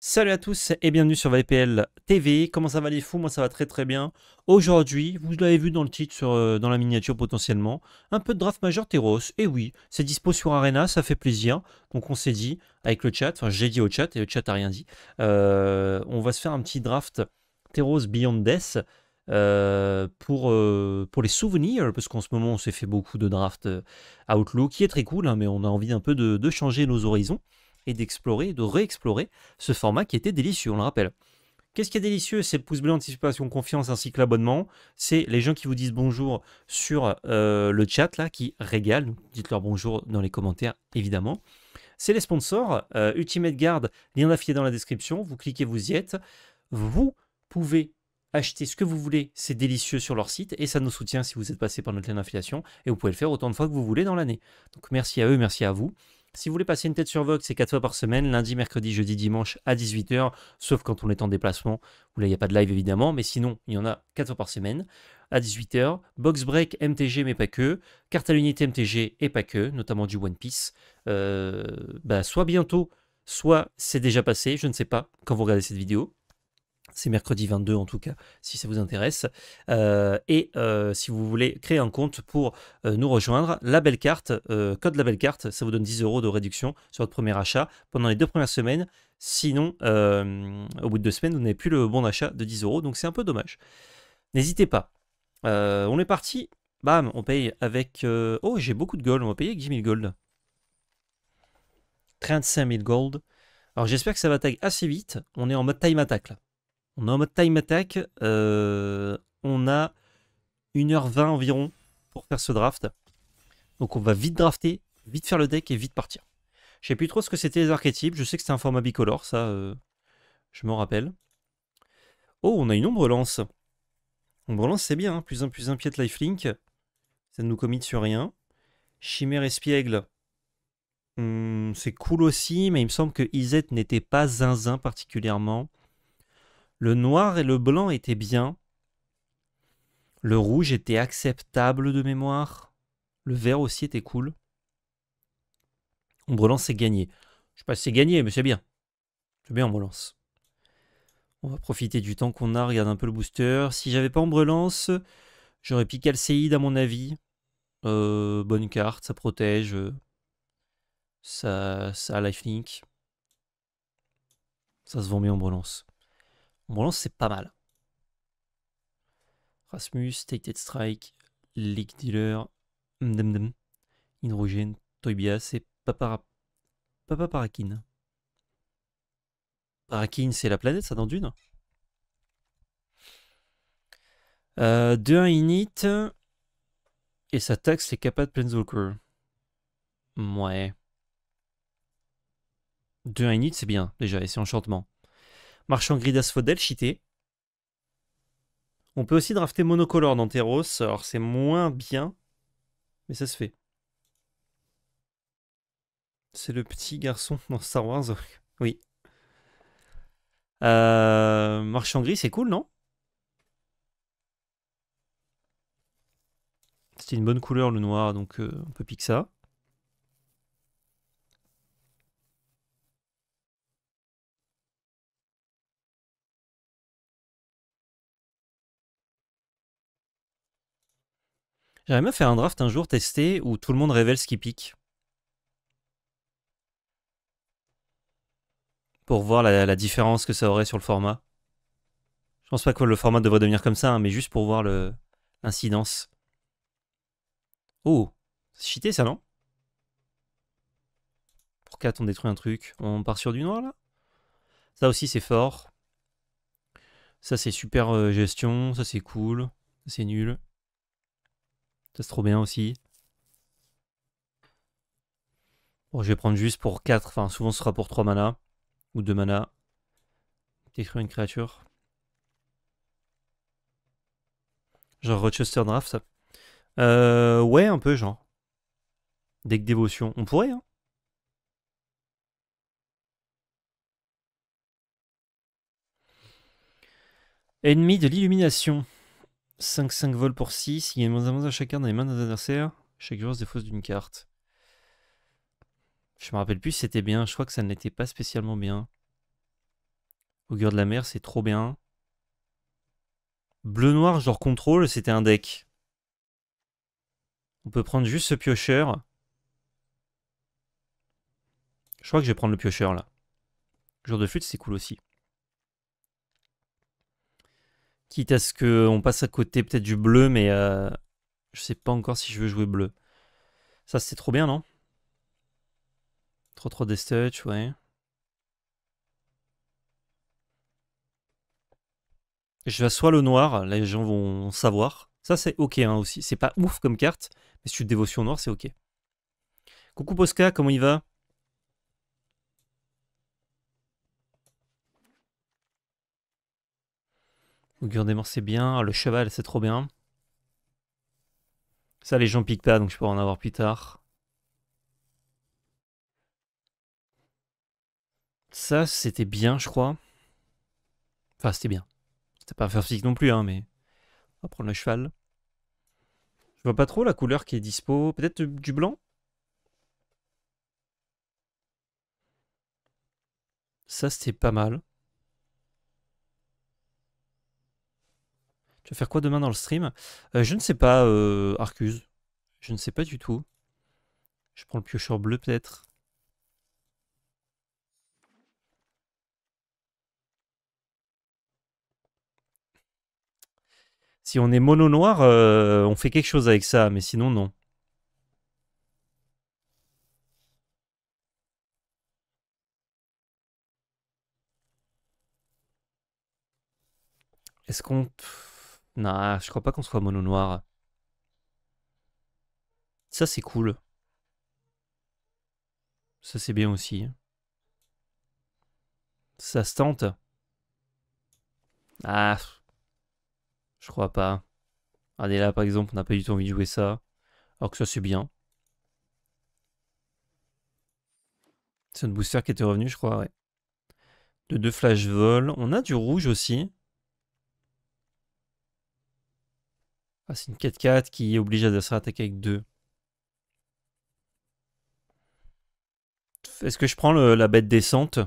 Salut à tous et bienvenue sur VPL TV. Comment ça va les fous? Moi ça va très très bien. Aujourd'hui, vous l'avez vu dans le titre, dans la miniature potentiellement, un peu de draft majeur Teros. Et oui, c'est dispo sur Arena, ça fait plaisir. Donc on s'est dit avec le chat, enfin j'ai dit au chat et le chat a rien dit, on va se faire un petit draft Teros Beyond Death pour les souvenirs, parce qu'en ce moment on s'est fait beaucoup de draft Outlook, qui est très cool, hein, mais on a envie un peu de changer nos horizons et d'explorer, de réexplorer ce format qui était délicieux, on le rappelle. Qu'est-ce qui est délicieux? C'est le pouce bleu, anticipation, confiance ainsi que l'abonnement. C'est les gens qui vous disent bonjour sur le chat là, qui régalent. Dites-leur bonjour dans les commentaires évidemment. C'est les sponsors. Ultimate Guard, lien d'affilié dans la description. Vous cliquez, vous y êtes. Vous pouvez acheter ce que vous voulez, c'est délicieux sur leur site et ça nous soutient si vous êtes passé par notre lien d'affiliation et vous pouvez le faire autant de fois que vous voulez dans l'année. Donc merci à eux, merci à vous. Si vous voulez passer une tête sur Vox, c'est 4 fois par semaine, lundi, mercredi, jeudi, dimanche à 18h, sauf quand on est en déplacement, où là il n'y a pas de live évidemment, mais sinon il y en a 4 fois par semaine à 18h. Box Break, MTG, mais pas que. Carte à l'unité MTG et pas que, notamment du One Piece. Soit bientôt, soit c'est déjà passé, je ne sais pas quand vous regardez cette vidéo. C'est mercredi 22 en tout cas, si ça vous intéresse. Si vous voulez créer un compte pour nous rejoindre, la belle carte, code la belle carte, ça vous donne 10 € de réduction sur votre premier achat pendant les 2 premières semaines. Sinon, au bout de 2 semaines, vous n'avez plus le bon d'achat de 10 €, donc c'est un peu dommage. N'hésitez pas. On est parti. Bam, on paye avec... Oh, j'ai beaucoup de gold, on va payer avec 10 000 gold. 35 000 gold. Alors j'espère que ça va tag assez vite. On est en mode time attack là. On est en mode time attack. On a 1h20 environ pour faire ce draft. Donc on va vite drafter, vite faire le deck et vite partir. Je sais plus trop ce que c'était les archétypes. Je sais que c'était un format bicolore, ça, je m'en rappelle. Oh, on a une ombre lance. Ombre lance, c'est bien. Hein. +1/+1 pied de lifelink. Ça ne nous commit sur rien. Chimère espiègle. C'est cool aussi, mais il me semble que Izet n'était pas zinzin particulièrement. Le noir et le blanc étaient bien. Le rouge était acceptable de mémoire. Le vert aussi était cool. Ombre-Lance, c'est gagné. Je sais pas si c'est gagné, mais c'est bien. C'est bien, Ombre-Lance. On va profiter du temps qu'on a, regarde un peu le booster. Si j'avais pas Ombre-Lance, j'aurais piqué Alcéide à mon avis. Bonne carte, ça protège. Ça a lifelink. Ça se vend bien, Ombre-Lance. Ombre-Lance, c'est pas mal. Rasmus, Tated Strike, League Dealer, Mdemdem, Hydrogène, Toybias et Papa Parakin. Parakin, c'est la planète, ça, dans Dune. 2-1 init. Et ça taxe les capas de Planeswalker. Ouais. 2-1 init, c'est bien, déjà, et c'est enchantement. Marchand gris d'Asphodel, cheaté. On peut aussi drafter monocolore dans Teros. Alors, c'est moins bien, mais ça se fait. C'est le petit garçon dans Star Wars. Oui. Marchand gris, c'est cool, non? C'était une bonne couleur, le noir, donc on peut piquer ça. J'aimerais bien faire un draft un jour testé où tout le monde révèle ce qui pique. Pour voir la différence que ça aurait sur le format. Je pense pas que le format devrait devenir comme ça, hein, mais juste pour voir l'incidence. Oh, c'est cheaté ça, non? Pour 4, on détruit un truc. On part sur du noir, là? Ça aussi, c'est fort. Ça, c'est super gestion. Ça, c'est cool. Ça, c'est nul. Ça, c'est trop bien aussi. Bon, je vais prendre juste pour 4. Enfin, souvent, ce sera pour 3 mana. Ou 2 mana. Détruire une créature. Genre Rochester Draft, ça. Ouais, un peu, genre. Deck dévotion. On pourrait, hein. Ennemi de l'illumination. 5-5 vols pour 6. Il y a moins à chacun dans les mains des adversaires. Chaque joueur se défausse d'une carte. Je me rappelle plus si c'était bien. Je crois que ça n'était pas spécialement bien. Augure de la mer, c'est trop bien. Bleu-noir, genre contrôle, c'était un deck. On peut prendre juste ce piocheur. Je crois que je vais prendre le piocheur là. Jour de flûte, c'est cool aussi. Quitte à ce qu'on passe à côté peut-être du bleu, mais je sais pas encore si je veux jouer bleu. Ça, c'est trop bien, non? Trop Death Touch, ouais. Je vais soit le noir, là les gens vont savoir. Ça, c'est ok hein, aussi. C'est pas ouf comme carte, mais si tu te dévotion noir, c'est ok. Coucou Posca, comment il va? Augure des morts, c'est bien. Le cheval, c'est trop bien. Ça, les gens piquent pas, donc je pourrais en avoir plus tard. Ça, c'était bien, je crois. Enfin, c'était bien. C'était pas faire physique non plus, hein, mais on va prendre le cheval. Je vois pas trop la couleur qui est dispo. Peut-être du blanc? Ça, c'était pas mal. Tu vas faire quoi demain dans le stream? Je ne sais pas, Arcus. Je ne sais pas du tout. Je prends le piocheur bleu, peut-être. Si on est mono noir, on fait quelque chose avec ça, mais sinon, non. Est-ce qu'on... Nah, je crois pas qu'on soit mono noir. Ça, c'est cool. Ça, c'est bien aussi. Ça se tente. Ah, je crois pas. Regardez là, par exemple, on n'a pas du tout envie de jouer ça. Alors que ça, c'est bien. C'est notre booster qui était revenu, je crois, ouais. De 2 flash vol. On a du rouge aussi. Ah, c'est une 4-4 qui oblige l'adversaire à attaquer avec 2. Est-ce que je prends la bête descente?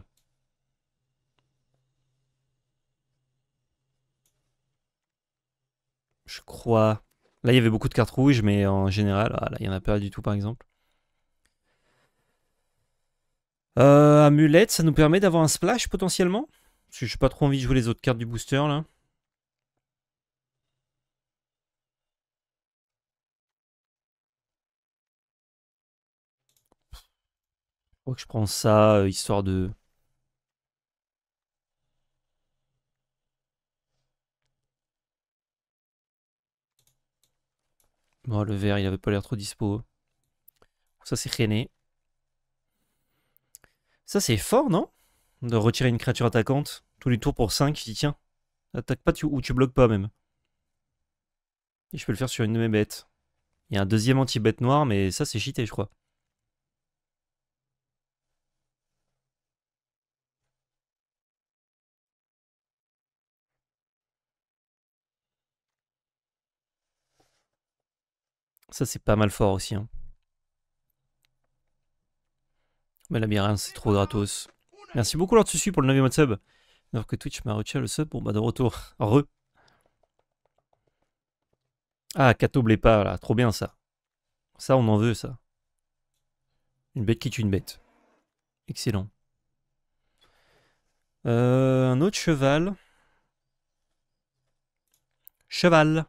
Je crois. Là, il y avait beaucoup de cartes rouges, mais en général, là, il n'y en a pas du tout, par exemple. Amulette, ça nous permet d'avoir un splash potentiellement? Parce que j'ai pas trop envie de jouer les autres cartes du booster là. Je crois que je prends ça, histoire de... Bon, le vert, il avait pas l'air trop dispo. Ça, c'est René. Ça, c'est fort, non? De retirer une créature attaquante. Tous les tours pour 5, je dis tiens, attaque pas ou tu bloques pas même. Et je peux le faire sur une de mes bêtes. Il y a un deuxième anti-bête noire, mais ça, c'est cheaté, je crois. Ça, c'est pas mal fort aussi. Hein. Mais labyrinthe, c'est trop gratos. Merci beaucoup, Lord Susu, pour le 9e mois de sub. Alors que Twitch m'a retiré le sub, bon bah de retour. Re. Ah, Kato pas, là, trop bien ça. Ça, on en veut, ça. Une bête qui tue une bête. Excellent. Un autre cheval. Cheval.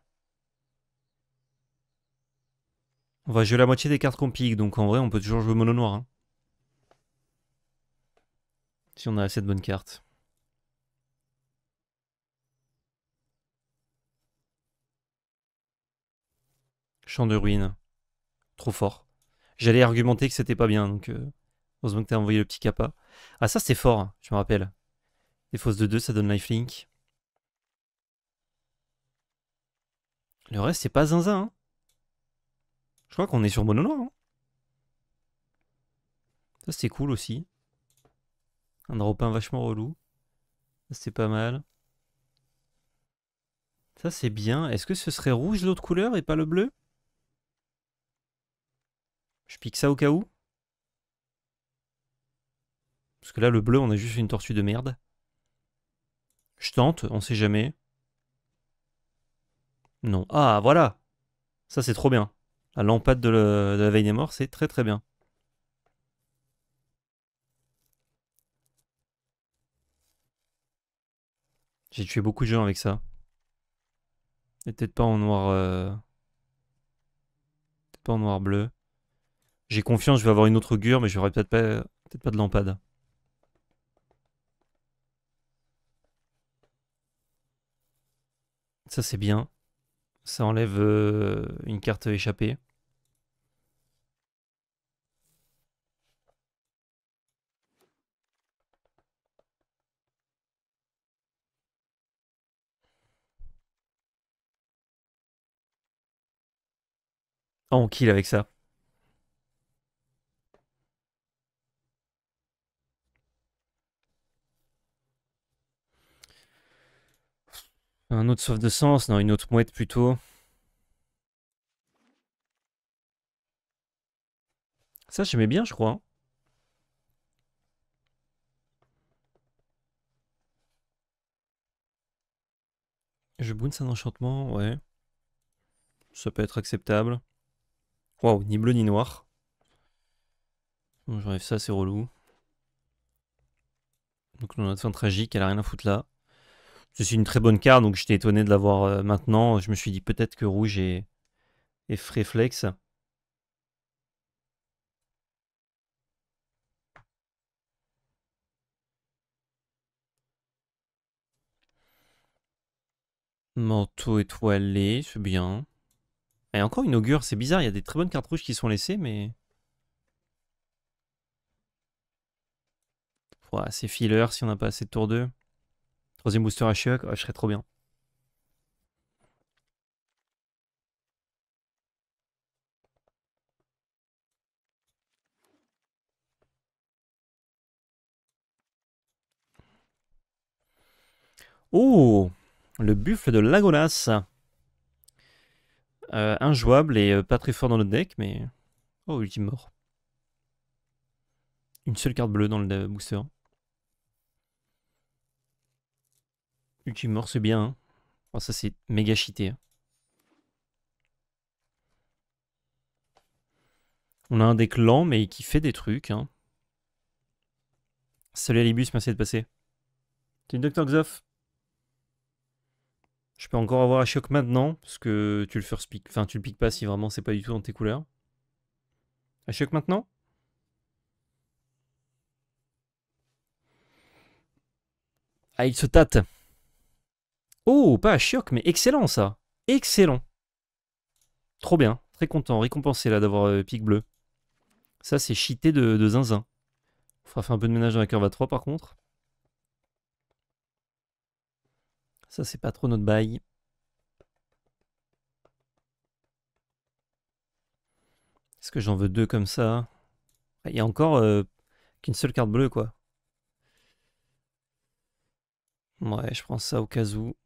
On va jouer la moitié des cartes qu'on pique, donc en vrai, on peut toujours jouer mono noir. Hein. Si on a assez de bonnes cartes. Champ de ruines. Trop fort. J'allais argumenter que c'était pas bien, donc heureusement que t'as envoyé le petit kappa. Ah, ça, c'est fort, hein, je me rappelle. Les fausses de 2, ça donne lifelink. Le reste, c'est pas zinzin. Hein. Je crois qu'on est sur mono noir. Hein. Ça, c'est cool aussi. Un drop 1 vachement relou. Ça, c'est pas mal. Ça, c'est bien. Est-ce que ce serait rouge l'autre couleur et pas le bleu? Je pique ça au cas où. Parce que là, le bleu, on a juste une tortue de merde. Je tente, on sait jamais. Non. Ah, voilà. Ça, c'est trop bien. La lampade de la veille des morts, c'est très très bien. J'ai tué beaucoup de gens avec ça. Et peut-être pas en noir. Peut-être pas en noir bleu. J'ai confiance, je vais avoir une autre augure, mais j'aurai peut-être pas de lampade. Ça, c'est bien. Ça enlève une carte échappée. Ah, on kill avec ça. Un autre soif de sens, non, une autre mouette plutôt. Ça, j'aimais bien, je crois, hein. Je bounce un enchantement, ouais. Ça peut être acceptable. Waouh, ni bleu ni noir. Bon, j'enlève ça, c'est relou. Donc, notre fin tragique, elle a rien à foutre là. C'est une très bonne carte, donc j'étais étonné de l'avoir maintenant. Je me suis dit peut-être que rouge est fréflex. Manteau étoilé, c'est bien. Et encore une augure, c'est bizarre, il y a des très bonnes cartes rouges qui sont laissées, mais. Ouais, c'est filler si on n'a pas assez de tour 2. Troisième booster à choc, ouais, je serais trop bien. Oh, le buffle de Lagonas. Injouable et pas très fort dans notre deck, mais. Oh, ultime mort. Une seule carte bleue dans le booster. Ultime mort, c'est bien, hein. Oh, ça, c'est méga cheaté, hein. On a un deck lent, mais qui fait des trucs, hein. Salut Alibus, merci de passer. T'es une Dr. Xof. Je peux encore avoir un choc maintenant, parce que tu le first pick. Enfin, tu le piques pas si vraiment c'est pas du tout dans tes couleurs. Un choc maintenant? Ah, il se tâte. Oh, pas un choc, mais excellent ça. Excellent. Trop bien. Très content. Récompensé là d'avoir pic bleu. Ça, c'est cheaté de zinzin. On fera faire un peu de ménage dans la curve à 3 par contre. Ça, c'est pas trop notre bail. Est-ce que j'en veux deux comme ça? Il y a encore qu'une seule carte bleue, quoi. Ouais, je prends ça au cas où.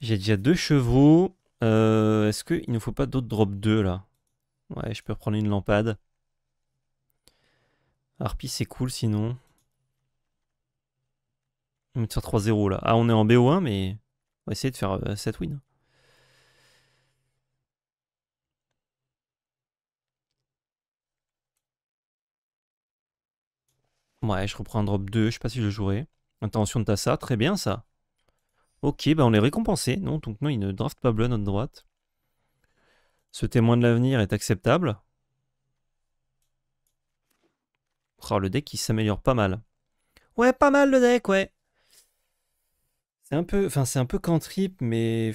J'ai déjà deux chevaux. Est-ce qu'il ne faut pas d'autres drop 2 là? Ouais, je peux reprendre une lampade. Harpie, c'est cool sinon. On va te faire 3-0 là. Ah, on est en BO1, mais on va essayer de faire 7 wins. Ouais, je reprends un drop 2, je sais pas si je le jouerai. Intervention de Tassa, très bien ça. Ok, bah on est récompensé. Non, donc non, il ne draft pas bleu à notre droite. Ce témoin de l'avenir est acceptable. Oh, le deck qui s'améliore pas mal. Ouais, pas mal le deck, ouais. C'est un peu cantrip, mais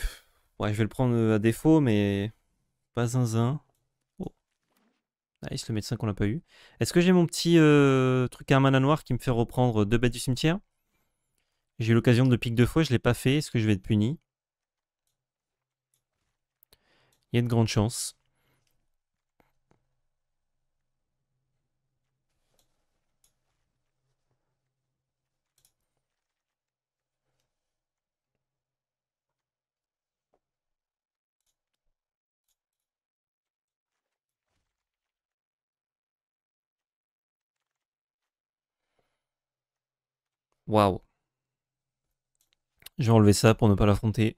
ouais, je vais le prendre à défaut, mais pas zinzin. Oh, nice, le médecin qu'on n'a pas eu. Est-ce que j'ai mon petit truc à un mana noir qui me fait reprendre deux bêtes du cimetière? J'ai eu l'occasion de le pique deux fois, je l'ai pas fait. Est-ce que je vais être puni? Il y a de grandes chances. Waouh. Je vais enlever ça pour ne pas l'affronter.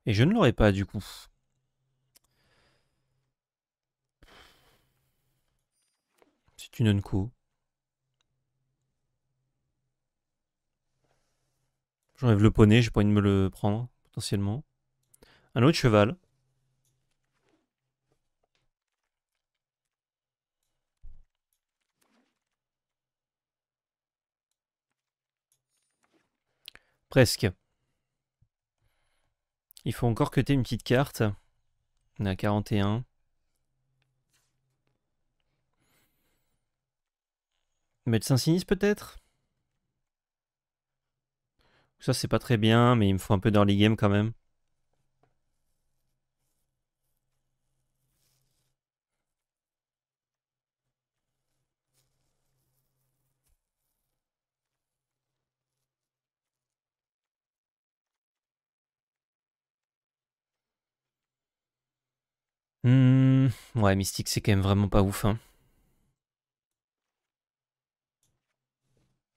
Et je ne l'aurais pas du coup. C'est une unco. J'enlève le poney, j'ai pas envie de me le prendre, potentiellement. Un autre cheval. Presque. Il faut encore cuter une petite carte. On est à 41. Médecin sinistre peut-être. Ça c'est pas très bien, mais il me faut un peu d'early game quand même. Ouais, Mystique c'est quand même vraiment pas ouf. Hein.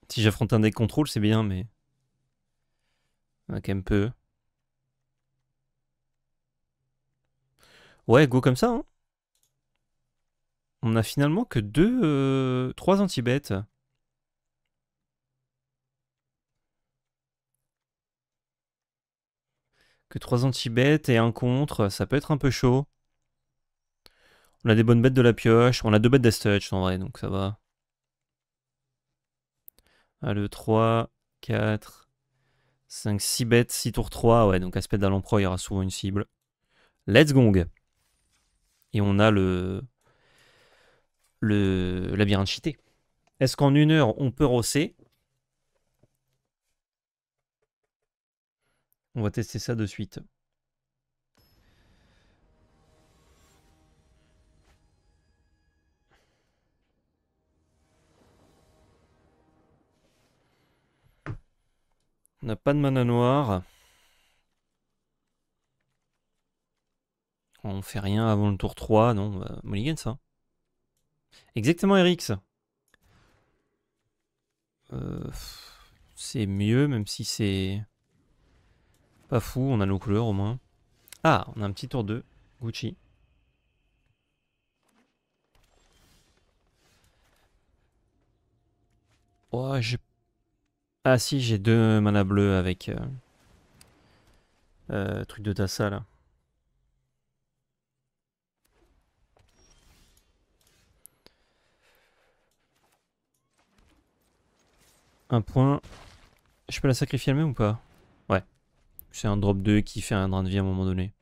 Si j'affronte un deck contrôle c'est bien, mais... On a quand même peu. Ouais, go comme ça. Hein. On a finalement que 3 anti-bêtes. Que 3 anti-bêtes et un contre, ça peut être un peu chaud. On a des bonnes bêtes de la pioche, on a 2 bêtes d'Estouch en vrai, donc ça va. Ah, le 3, 4, 5, 6 bêtes, 6 tours 3, ouais, donc aspect d'Alan-Pro, il y aura souvent une cible. Let's gong. Et on a le labyrinthe cheaté. Est-ce qu'en 1 heure, on peut rosser? On va tester ça de suite. On n'a pas de mana noire. On fait rien avant le tour 3, non, mulligan ça. Exactement, Erix. Euh, c'est mieux, même si c'est pas fou, on a nos couleurs au moins. Ah, on a un petit tour 2, Gucci. Oh, j'ai... Ah si, j'ai 2 mana bleus avec truc de Tassa là. Un point. Je peux la sacrifier elle-même ou pas? Ouais. C'est un drop 2 qui fait un drain de vie à un moment donné.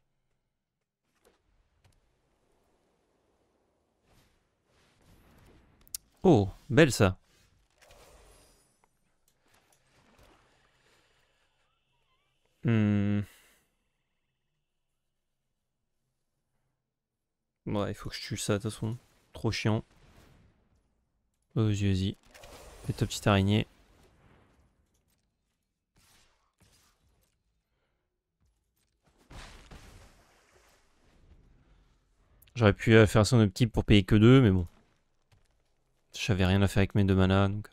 Oh, belle ça. Hmm. Ouais, il faut que je tue ça de toute façon. Trop chiant. Vas-y, vas-y. Fais ta petite araignée. J'aurais pu faire son upkeep pour payer que 2, mais bon. J'avais rien à faire avec mes 2 mana, donc...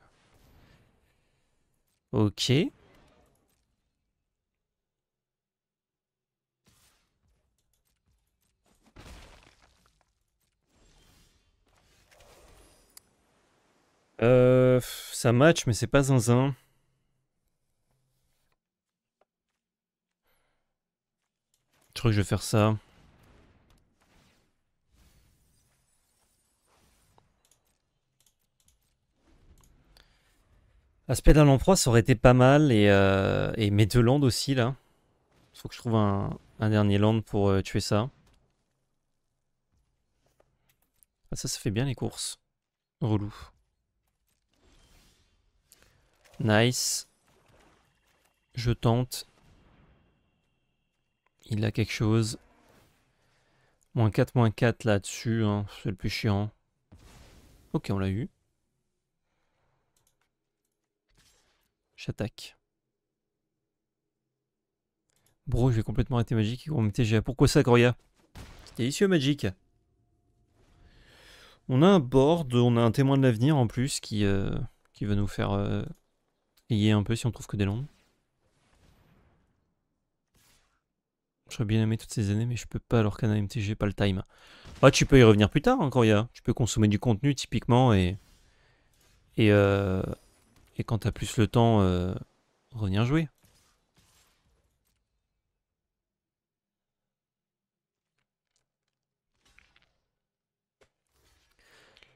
Ok. Ça match, mais c'est pas zinzin. Je crois que je vais faire ça. Aspect d'un l'emploi, ça aurait été pas mal. Et mes 2 landes aussi, là. Faut que je trouve un dernier land pour tuer ça. Ah, ça fait bien les courses. Relou. Nice. Je tente. Il a quelque chose. -4 là-dessus, hein. C'est le plus chiant. Ok, on l'a eu. J'attaque. Bro, je vais complètement arrêter magique et gros MTGA. Pourquoi ça, Groya? Délicieux Magic. On a un board, on a un témoin de l'avenir en plus qui va nous faire trier un peu si on trouve que des landes. J'aurais bien aimé toutes ces années, mais je peux pas alors qu'un AMTG, pas le time. Ah, tu peux y revenir plus tard, hein, Coria. Tu peux consommer du contenu typiquement et, euh, et quand t'as plus le temps, revenir jouer.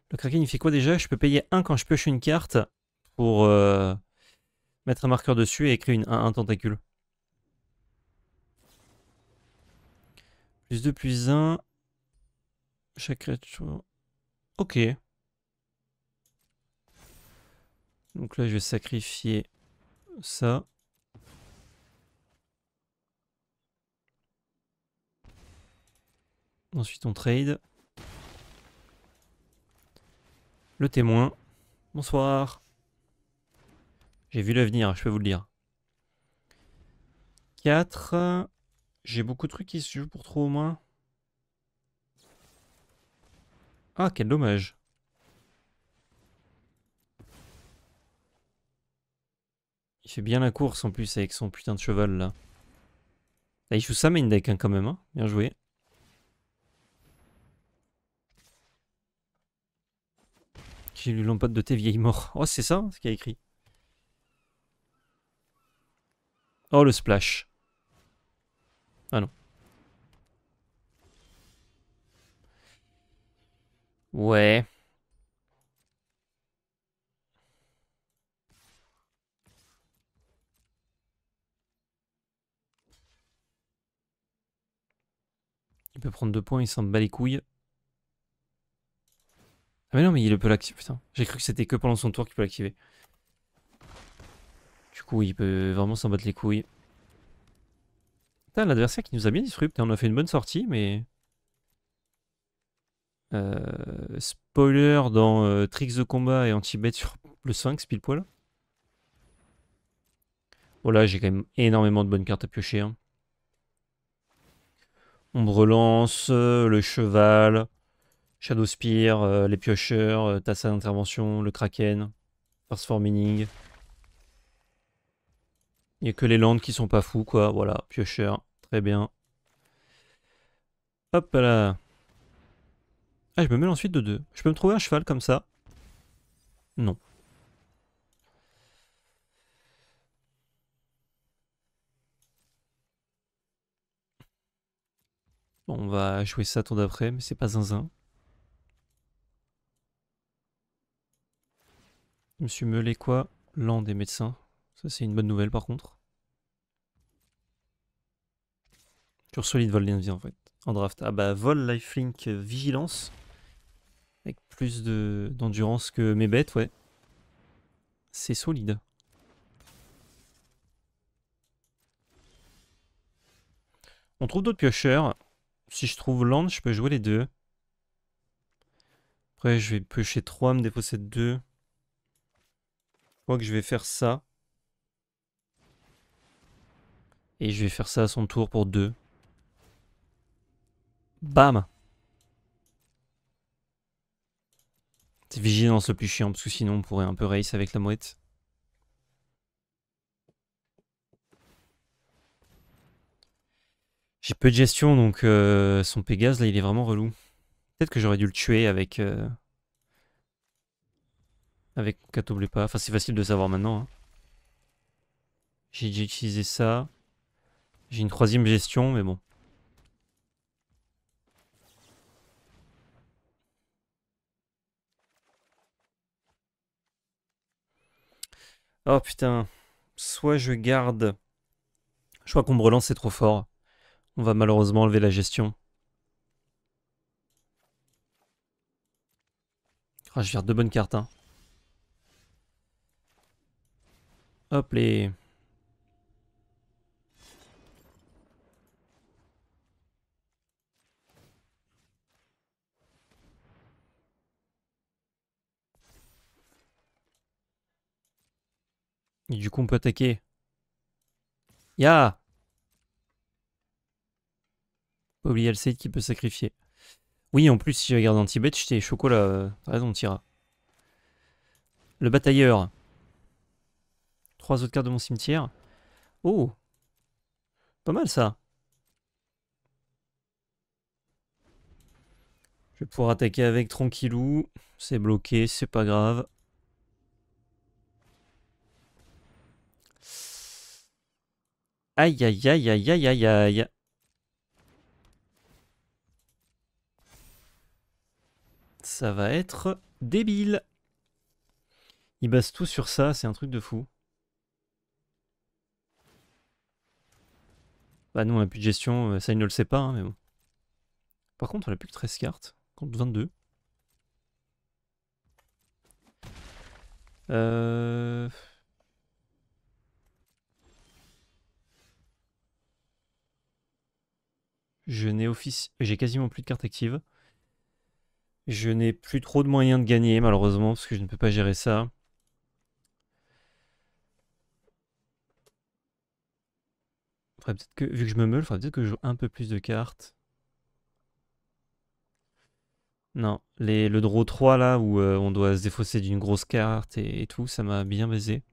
Le Kraken il fait quoi déjà? Je peux payer 1 quand je pioche une carte pour mettre un marqueur dessus et écrire un tentacule. Plus 2, plus 1. Chaque créature. Ok. Donc là, je vais sacrifier ça. Ensuite, on trade. Le témoin. Bonsoir. J'ai vu l'avenir, je peux vous le dire. 4. J'ai beaucoup de trucs qui se jouent pour trop au moins. Ah, quel dommage. Il fait bien la course en plus avec son putain de cheval là. Là, il joue sa main deck hein, quand même. Hein. Bien joué. Qui lui l'empote de tes vieilles morts. Oh, c'est ça ce qu'il y a écrit. Oh, le splash. Ah non. Ouais. Il peut prendre 2 points, il s'en bat les couilles. Ah mais non, mais il peut l'activer. Putain, j'ai cru que c'était que pendant son tour qu'il peut l'activer. Du coup, il peut vraiment s'en battre les couilles. Putain, l'adversaire qui nous a bien disrupt. On a fait une bonne sortie, mais... spoiler dans Tricks de combat et anti-bet sur le Sphinx, pile poil. Bon là, j'ai quand même énormément de bonnes cartes à piocher. Hein. Ombre Lance, le cheval, Shadow Spear, les piocheurs, Tassa d'intervention, le Kraken, Force for Meaning. Il n'y a que les landes qui sont pas fous, quoi. Voilà, piocheur, très bien. Hop là. Ah, je me mêle ensuite de 2. Je peux me trouver un cheval comme ça? Non. Bon, on va jouer ça tour d'après, mais c'est pas zinzin. Je me suis meulé quoi? Land des médecins. Ça, c'est une bonne nouvelle par contre. Sur solide vol vie en fait. En draft. Ah bah, vol, lifelink, vigilance. Avec plus d'endurance que mes bêtes, ouais. C'est solide. On trouve d'autres piocheurs. Si je trouve land, je peux jouer les deux. Après, je vais piocher 3, me défausser 2. Je crois que je vais faire ça. Et je vais faire ça à son tour pour 2. Bam! C'est vigilance le plus chiant, parce que sinon on pourrait un peu race avec la mouette. J'ai peu de gestion, donc son Pégase, là, il est vraiment relou. Peut-être que j'aurais dû le tuer avec... avec Catoblepa. Enfin, c'est facile de savoir maintenant. Hein. J'ai déjà utilisé ça. J'ai une 3ème gestion, mais bon. Oh putain. Soit je garde... Je crois qu'on me relance, c'est trop fort. On va malheureusement enlever la gestion. Ah, je vire 2 bonnes cartes. Hein. Hop les... Et du coup, on peut attaquer. Ya! pas oublier Alcide qui peut sacrifier. Oui, en plus, si je regarde anti-bet, j'étais chocolat. T'as raison, Tira. Le batailleur. 3 autres cartes de mon cimetière. Oh, pas mal ça. Je vais pouvoir attaquer avec tranquillou. C'est bloqué, c'est pas grave. Aïe, aïe, aïe, aïe, aïe, aïe, aïe. Ça va être débile. Il base tout sur ça, c'est un truc de fou. Bah nous on a plus de gestion, ça il ne le sait pas, hein, mais bon. Par contre on a plus que 13 cartes, contre 22. J'ai quasiment plus de cartes actives. Je n'ai plus trop de moyens de gagner malheureusement parce que je ne peux pas gérer ça. Faudrait peut-être que, vu que je me meule, faudrait peut-être que je joue un peu plus de cartes. Non, le draw 3 là où on doit se défausser d'une grosse carte et tout, ça m'a bien baisé.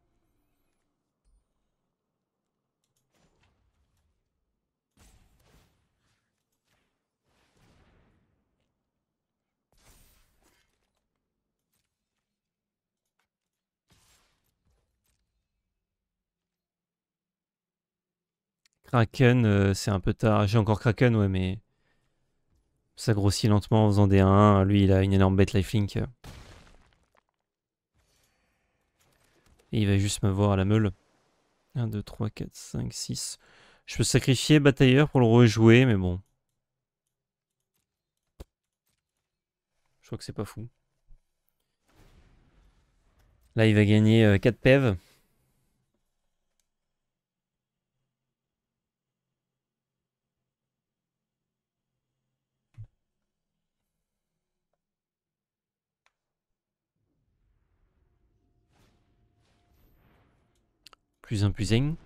Kraken, c'est un peu tard. J'ai encore Kraken, ouais, mais ça grossit lentement en faisant des 1. Lui, il a une énorme bête lifelink. Et il va juste me voir à la meule. 1, 2, 3, 4, 5, 6. Je peux sacrifier batailleur pour le rejouer, mais bon. Je crois que c'est pas fou. Là, il va gagner 4 PEV. Plus 1, plus 1.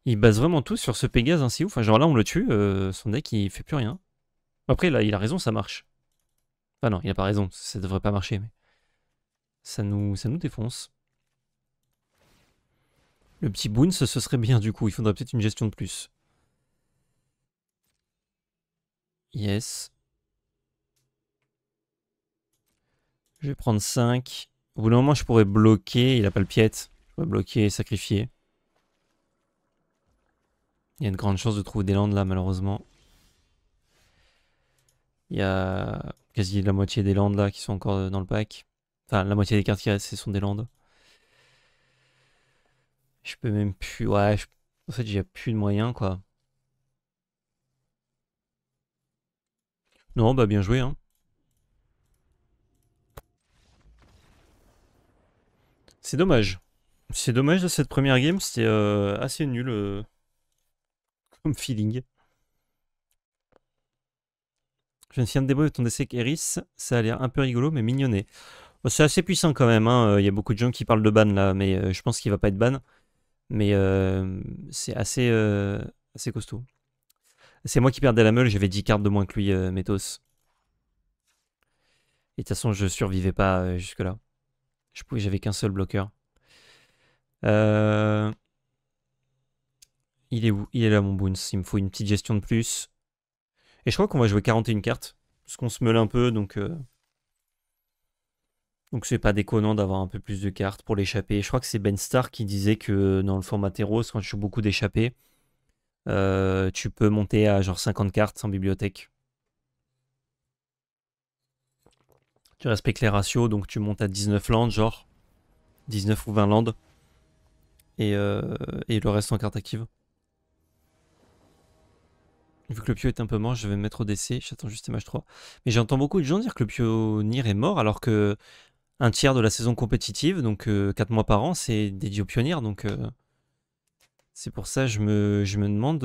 Il base vraiment tout sur ce Pégase, hein, c'est ouf. Enfin, genre là, on le tue, son deck, il fait plus rien. Après, là, il a raison, ça marche. Enfin non, il a pas raison, ça devrait pas marcher, mais... Ça nous défonce. Le petit Boons, ce serait bien du coup, il faudrait peut-être une gestion de plus. Yes. Je vais prendre 5. Au bout d'un moment, je pourrais bloquer, il a pas le piète. Je pourrais bloquer et sacrifier. Il y a une grande chance de trouver des landes là, malheureusement. Il y a quasi la moitié des landes là qui sont encore dans le pack. Enfin, la moitié des cartes qui restent, ce sont des landes. Je peux même plus... Ouais, en fait, j'ai plus de moyens, quoi. Non, bah bien joué, hein. C'est dommage. C'est dommage de cette première game, c'était assez nul comme feeling. Je viens de faire un débat de ton décès avec Eris, ça a l'air un peu rigolo mais mignonné. Bon, c'est assez puissant quand même, hein. Il y a beaucoup de gens qui parlent de ban là, mais je pense qu'il va pas être ban. Mais c'est assez costaud. C'est moi qui perdais la meule, j'avais 10 cartes de moins que lui, Métos. Et de toute façon, je survivais pas jusque-là. J'avais qu'un seul bloqueur. Il est où? Il est là, mon Boons. Il me faut une petite gestion de plus. Et je crois qu'on va jouer 41 cartes. Parce qu'on se meule un peu, donc c'est pas déconnant d'avoir un peu plus de cartes pour l'échapper. Je crois que c'est Ben Star qui disait que dans le format Teros, quand tu joues beaucoup d'échappées, tu peux monter à genre 50 cartes en bibliothèque. Tu respectes les ratios, donc tu montes à 19 landes, genre 19 ou 20 landes. Et le reste en carte active. Vu que le Pio est un peu mort, je vais me mettre au DC. J'attends juste MH3. Mais j'entends beaucoup de gens dire que le Pionnier est mort, alors que un tiers de la saison compétitive, donc 4 mois par an, c'est dédié au Pionnier. Donc c'est pour ça je me demande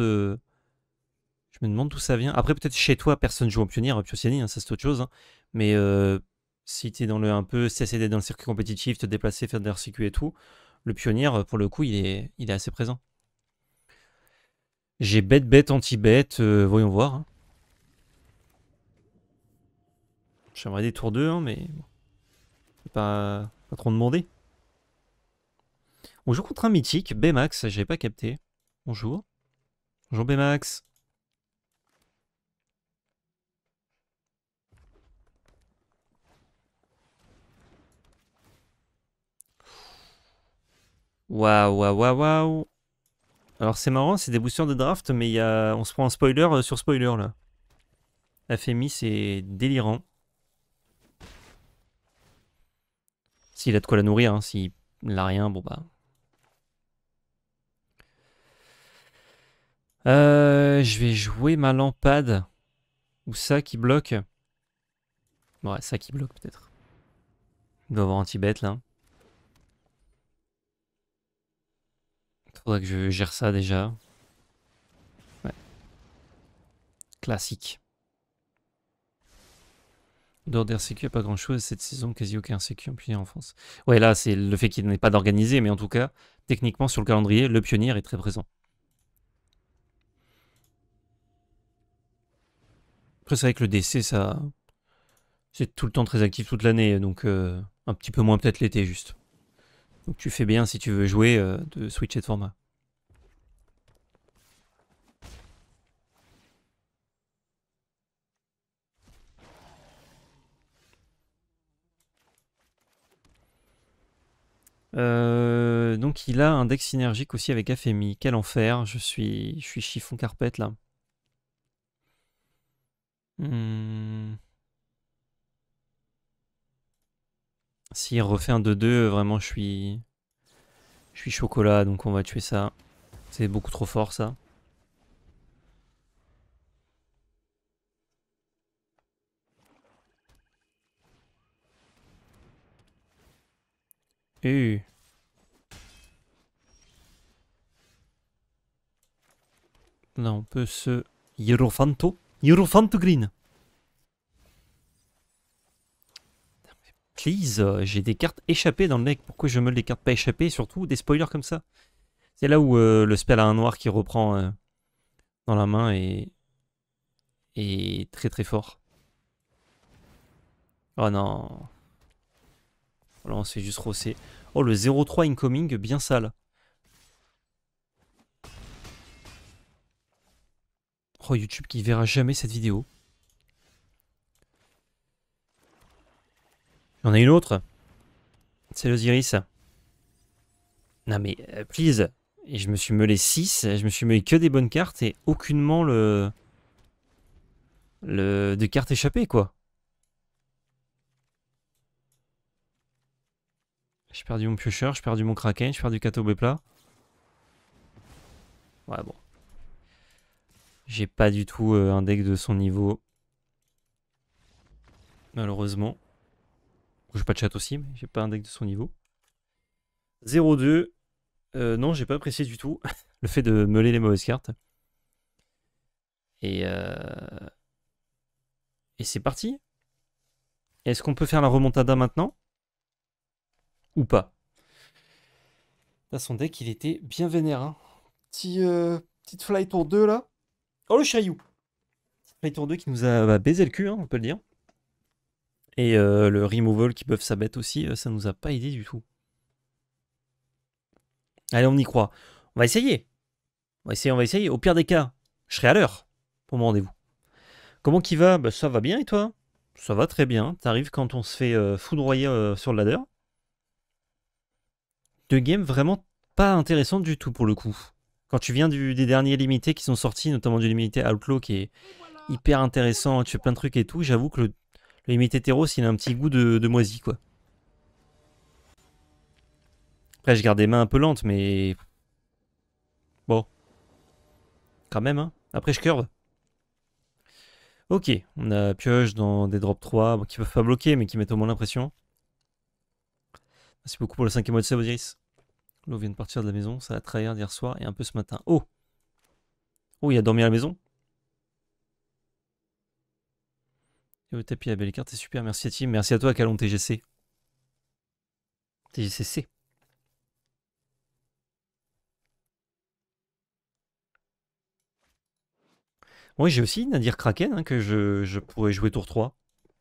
d'où ça vient. Après, peut-être chez toi, personne joue au Pionnier, au Piociani, hein, ça c'est autre chose. Hein. Mais si t'es dans un peu, si t'essaies d'être dans le circuit compétitif, te déplacer, faire des RCQ et tout, Le pionnier, pour le coup, il est assez présent. J'ai bête, anti-bet, voyons voir. Hein. J'aimerais des tours 2, hein, mais bon, c'est pas trop demandé. On joue contre un mythique, Bmax, j'avais pas capté. Bonjour. Bonjour Bmax. Waouh. Alors c'est marrant, c'est des boosters de draft, mais on se prend un spoiler sur spoiler là. FMI, c'est délirant. S'il a de quoi la nourrir, hein. S'il n'a rien, bon bah. Je vais jouer ma lampade. Ou ça qui bloque. Ouais, ça qui bloque peut-être. Il doit avoir un Tibet là. Faudrait que je gère ça déjà. Ouais. Classique. Dehors d'RCQ, il n'y a pas grand chose cette saison, quasi aucun RCQ en pionnier en France. Ouais, là, c'est le fait qu'il n'ait pas d'organisé, mais en tout cas, techniquement, sur le calendrier, le pionnier est très présent. Après, c'est vrai que le DC, ça. C'est tout le temps très actif toute l'année, donc un petit peu moins peut-être l'été, juste. Donc tu fais bien, si tu veux jouer, de switcher de format. Donc il a un deck synergique aussi avec FMI. Quel enfer, je suis chiffon carpette là. S'il refait un 2-2, vraiment je suis chocolat, donc on va tuer ça. C'est beaucoup trop fort ça. Là on peut se Hierofanto Green. Please, j'ai des cartes échappées dans le deck. Pourquoi je me les cartes pas échappées? Surtout des spoilers comme ça. C'est là où le spell a un noir qui reprend dans la main et très très fort. Oh non. Oh là, on se fait juste rosser. Oh, le 0-3 incoming, bien sale. Oh, YouTube qui verra jamais cette vidéo. J'en ai une autre. C'est l'Osiris. Non mais, please. Et je me suis meulé 6, je me suis meulé que des bonnes cartes et aucunement de cartes échappées, quoi. J'ai perdu mon piocheur, j'ai perdu mon kraken, j'ai perdu Kato Bepla. Ouais, bon. J'ai pas du tout un deck de son niveau. Malheureusement. J'ai pas de chat aussi, mais j'ai pas un deck de son niveau. 0-2. Non, j'ai pas apprécié du tout le fait de meuler les mauvaises cartes. Et c'est parti. Est-ce qu'on peut faire la remontada maintenant? Ou pas? Là, son deck, il était bien vénère. Hein. Petite fly tour 2 là. Oh le Chaillou. Fly tour 2 qui nous a baisé le cul, hein, on peut le dire. Et le removal qui buff sa bête aussi, ça nous a pas aidé du tout. Allez, on y croit. On va essayer. On va essayer. Au pire des cas, je serai à l'heure pour mon rendez-vous. Comment qu'il va? Bah, ça va bien et toi? Ça va très bien. T'arrives quand on se fait foudroyer sur le ladder. Deux games vraiment pas intéressantes du tout pour le coup. Quand tu viens des derniers limités qui sont sortis, notamment du limité Outlaw qui est hyper intéressant, tu fais plein de trucs et tout, j'avoue que le limité Teros il a un petit goût de moisi quoi. Après je garde des mains un peu lentes mais... Bon. Quand même hein. Après je curve. Ok, on a pioche dans des drops 3 qui peuvent pas bloquer mais qui mettent au moins l'impression. Merci beaucoup pour le 5e mois de save Osiris. L'eau vient de partir de la maison, ça a trahir d'hier soir et un peu ce matin. Oh! Oh, il a dormi à la maison? Et au tapis la belle carte, c'est super, merci à Tim. Merci à toi Calon TGC. TGCC. Moi, j'ai aussi Nadir Kraken hein, que je pourrais jouer tour 3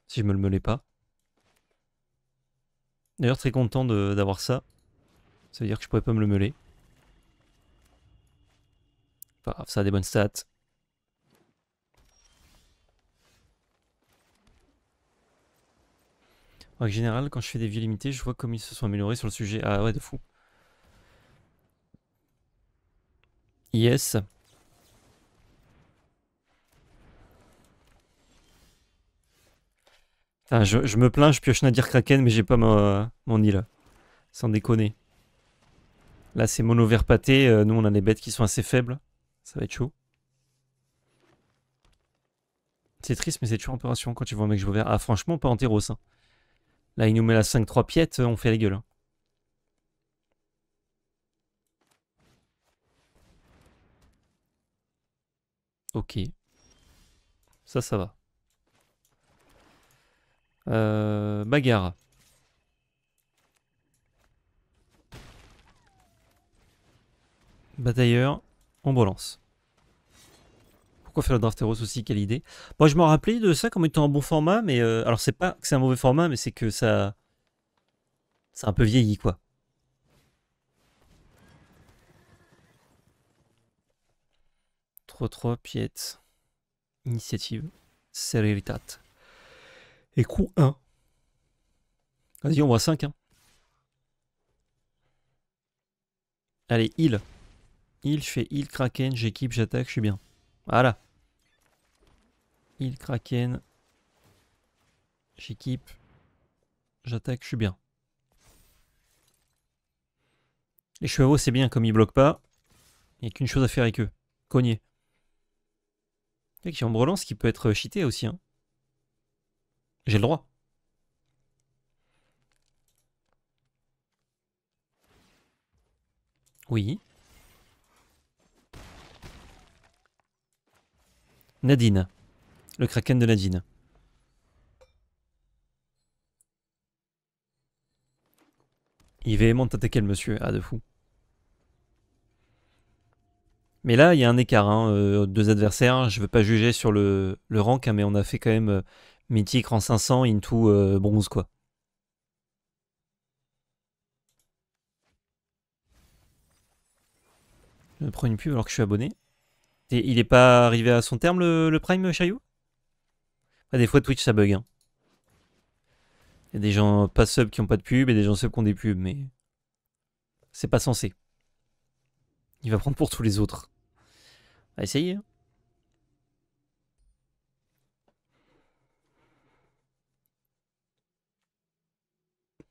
si je me le melais pas. D'ailleurs, très content d'avoir ça. Ça veut dire que je pourrais pas me le meuler. Pas grave, ça a des bonnes stats. En général, quand je fais des vues limitées, je vois comme ils se sont améliorés sur le sujet. Ah ouais, de fou. Yes. Enfin, je me plains, je pioche Nadir Kraken, mais j'ai pas mon île. Sans déconner. Là, c'est mono vert pâté. Nous, on a des bêtes qui sont assez faibles. Ça va être chaud. C'est triste, mais c'est toujours opération quand tu vois un mec jouer vert. Ah, franchement, pas en terros. Hein. Là, il nous met la 5-3 piète, on fait la gueule. Hein. Ok. Ça va. Bagarre. Batailleur. On balance. Pourquoi faire le draft Heroes aussi? Quelle idée. Moi, je me rappelais de ça comme étant un bon format, mais alors c'est pas que c'est un mauvais format, mais c'est que ça. C'est un peu vieilli, quoi. Trop, piète. Initiative. Céléritat. Et coup 1. Vas-y, on voit 5. Hein. Allez, heal. Heal, je fais heal, Kraken, j'équipe, j'attaque, je suis bien. Voilà. Heal, Kraken. J'équipe. J'attaque, je suis bien. Les chevaux, c'est bien, comme ils bloquent pas. Il n'y a qu'une chose à faire avec eux. Cogner. Qui en relance qui peut être cheaté aussi. Hein. J'ai le droit. Oui. Nadine. Le Kraken de Nadine. Il véhément attaquer le monsieur. Ah, de fou. Mais là, il y a un écart. Hein, deux adversaires. Je veux pas juger sur le rank, hein, mais on a fait quand même mythique rang 500 into bronze, quoi. Je prends une pub alors que je suis abonné. Et il est pas arrivé à son terme, le Prime, Chariot? Ah, des fois, Twitch, ça bug. Hein. Il y a des gens pas sub qui ont pas de pub et des gens sub qui ont des pubs, mais c'est pas censé. Il va prendre pour tous les autres. On va essayer. Hein.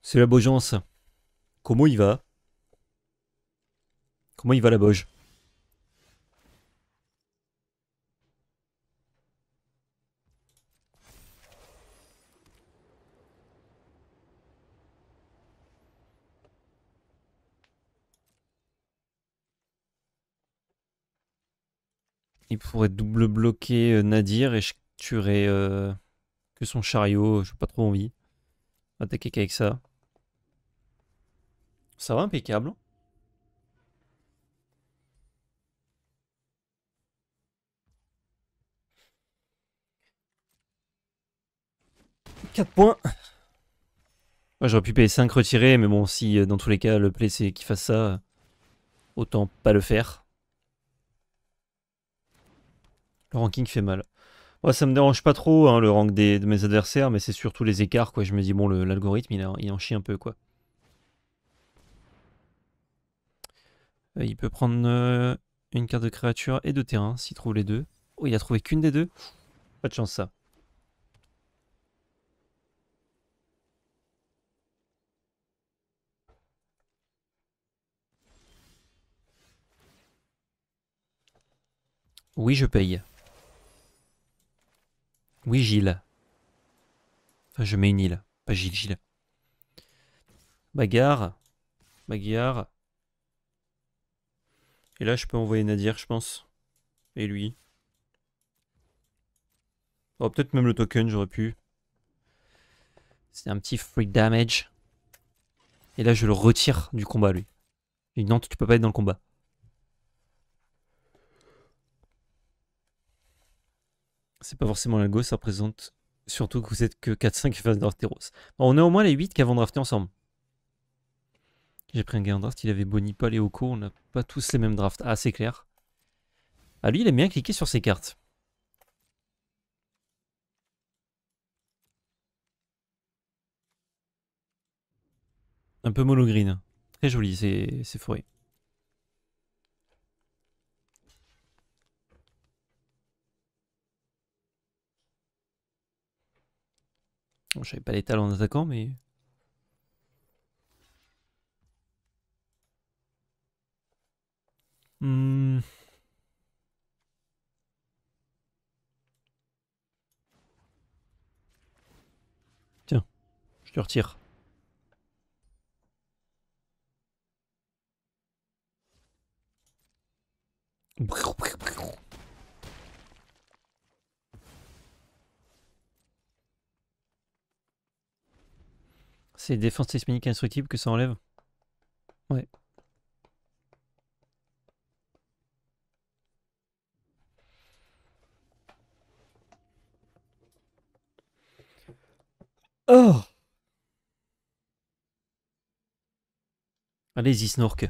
C'est la Bojance. Comment il va? Comment il va la Boge? Il pourrait double bloquer Nadir et je tuerais que son chariot. J'ai pas trop envie. Attaquer qu'avec ça. Ça va impeccable. 4 points. Ouais, j'aurais pu payer 5 retirés, mais bon, si dans tous les cas le play c'est qu'il fasse ça, autant pas le faire. Le ranking fait mal. Ouais, ça me dérange pas trop hein, le rank de mes adversaires, mais c'est surtout les écarts quoi. Je me dis bon l'algorithme il en chie un peu quoi. Il peut prendre une carte de créature et de terrain s'il trouve les deux. Oh, il a trouvé qu'une des deux. Pas de chance ça. Oui, je paye. Oui, Gilles. Enfin, je mets une île. Pas Gilles, Gilles. Bagarre. Bagarre. Et là, je peux envoyer Nadir, je pense. Et lui. Oh, peut-être même le token, j'aurais pu. C'est un petit free damage. Et là, je le retire du combat, lui. Il dit non, tu peux pas être dans le combat. C'est pas forcément l'algo, ça représente surtout que vous êtes que 4-5 phases d'Arteros. On est au moins les 8 qui avons drafté ensemble. J'ai pris un gars en draft, il avait Bonipa, Léoco, on n'a pas tous les mêmes drafts. Ah, c'est clair. Ah, lui, il aime bien cliquer sur ses cartes. Un peu monogreen. Très joli, c'est forêt. Bon, je savais pas les talents en attaquant, mais... Hmm. Tiens, je te retire. C'est défense seismique indestructible que ça enlève. Ouais. Oh! Allez-y, Snork.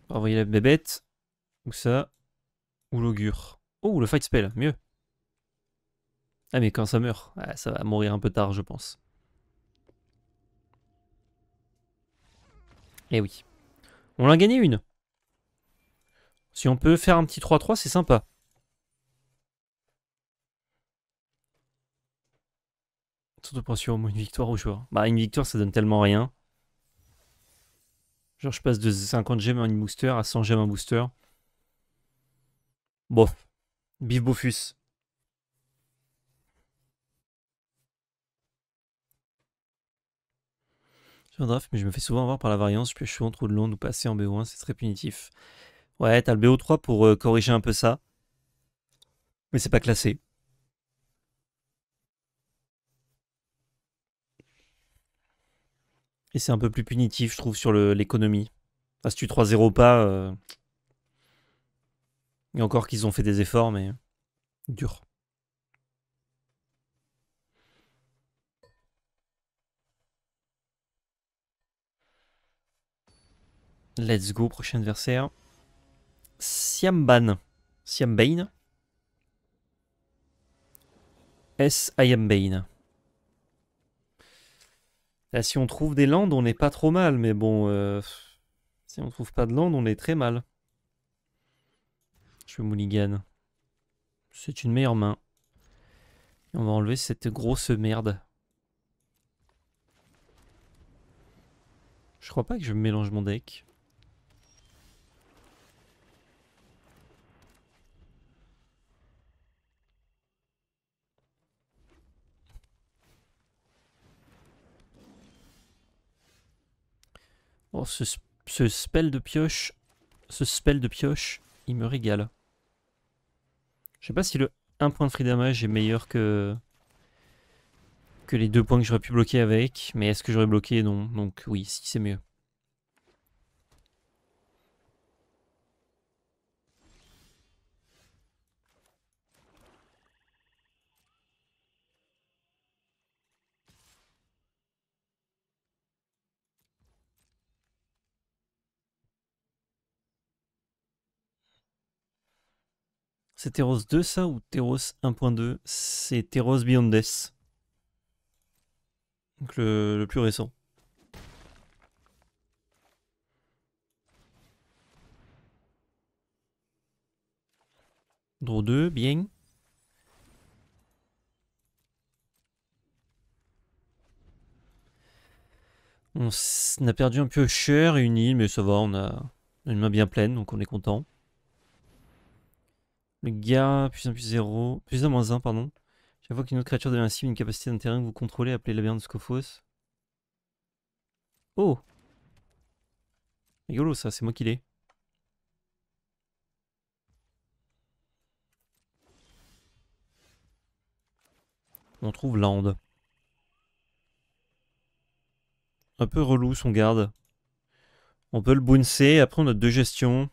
On va envoyer la bébête. Ou ça. Ou l'augure. Oh, le fight spell, mieux. Ah, mais quand ça meurt, ça va mourir un peu tard, je pense. Eh oui. On l'a gagné une. Si on peut faire un petit 3-3, c'est sympa. Surtout pour assurer au moins une victoire au joueur. Bah, une victoire, ça donne tellement rien. Genre, je passe de 50 gemmes à une booster à 100 gemmes un booster. Bof. Bif Bofus. J'ai un draft, mais je me fais souvent avoir par la variance. Je pioche souvent trop de long ou passer en BO1, c'est très punitif. Ouais, t'as le BO3 pour corriger un peu ça. Mais c'est pas classé. Et c'est un peu plus punitif, je trouve, sur l'économie. Si tu 3-0 pas... Et encore qu'ils ont fait des efforts, mais... dur. Let's go, prochain adversaire. Siamban. Siambane. Iambane. Là, si on trouve des landes, on n'est pas trop mal, mais bon... si on trouve pas de landes, on est très mal. Je vais mulligan. C'est une meilleure main. Et on va enlever cette grosse merde. Je crois pas que je mélange mon deck. Oh, ce spell de pioche... Ce spell de pioche, il me régale. Je sais pas si le 1 point de free damage est meilleur que les 2 points que j'aurais pu bloquer avec. Mais est-ce que j'aurais bloqué? Non. Donc oui, si c'est mieux. C'est Teros 2 ça ou Teros 1.2? C'est Teros Beyond Death. Donc le plus récent. Draw 2, bien. On a perdu un piocheur et une île, mais ça va, on a une main bien pleine, donc on est content. Le gars, plus 1, plus 0, plus 1, moins 1, pardon. Chaque fois qu'une autre créature devient cible, une capacité d'un terrain que vous contrôlez, appelez labyrinthe de Scophos. Oh! Rigolo ça, c'est moi qui l'ai. On trouve Land. Un peu relou son garde. On peut le bouncer, après on a 2 gestions.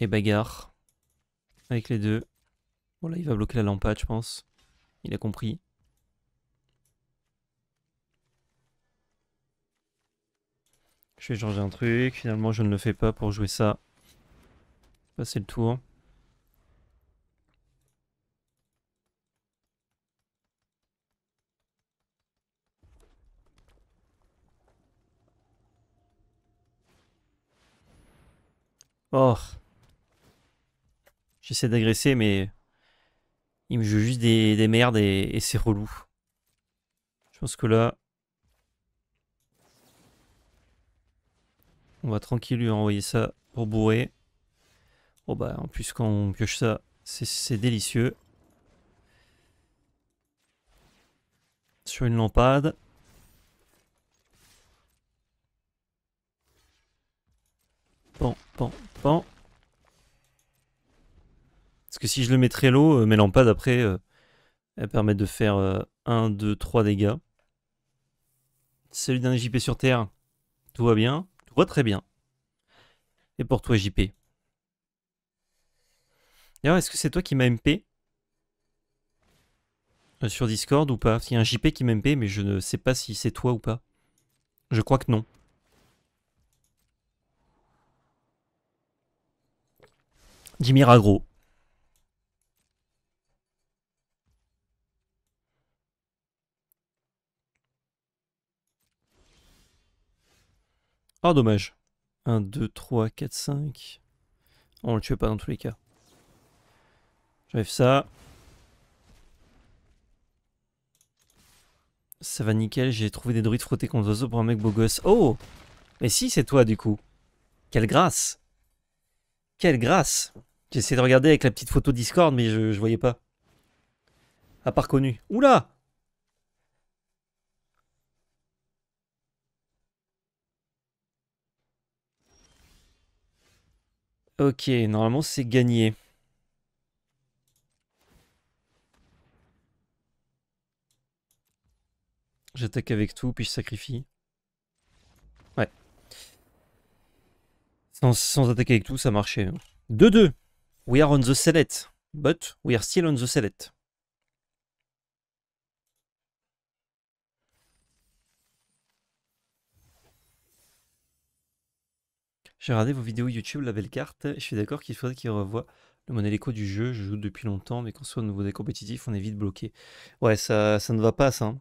Et bagarre. Avec les deux. Bon là il va bloquer la lampade je pense. Il a compris. Je vais changer un truc. Finalement je ne le fais pas pour jouer ça. Passer le tour. Oh. J'essaie d'agresser mais il me joue juste des merdes et c'est relou. Je pense que là on va tranquille lui envoyer ça pour bourrer. Oh bah en plus quand on pioche ça c'est délicieux. Sur une lampade. Pan, pan, pan. Parce que si je le mets très low, mes lampades après, elles permettent de faire 1, 2, 3 dégâts. Salut d'un JP sur Terre. Tout va bien? Tout va très bien. Et pour toi JP? D'ailleurs, est-ce que c'est toi qui m'as MP sur Discord ou pas? Il y a un JP qui m'a MP, mais je ne sais pas si c'est toi ou pas. Je crois que non. Jimmy Ragro. Oh, dommage. 1, 2, 3, 4, 5. On le tue pas dans tous les cas. J'enlève ça. Ça va nickel, j'ai trouvé des druides frottés contre oiseaux pour un mec beau gosse. Oh! Mais si, c'est toi du coup. Quelle grâce! Quelle grâce! J'essaie de regarder avec la petite photo Discord, mais je voyais pas. À part connu. Oula! Ok, normalement c'est gagné. J'attaque avec tout, puis je sacrifie. Ouais. Sans attaquer avec tout, ça marchait. 2-2. We are on the select. But we are still on the select. J'ai regardé vos vidéos YouTube, la belle carte. Je suis d'accord qu'il faudrait qu'il revoie le modèle du jeu. Je joue depuis longtemps, mais qu'on soit au niveau des compétitifs, on est vite bloqué. Ouais, ça ne va pas, ça. Hein.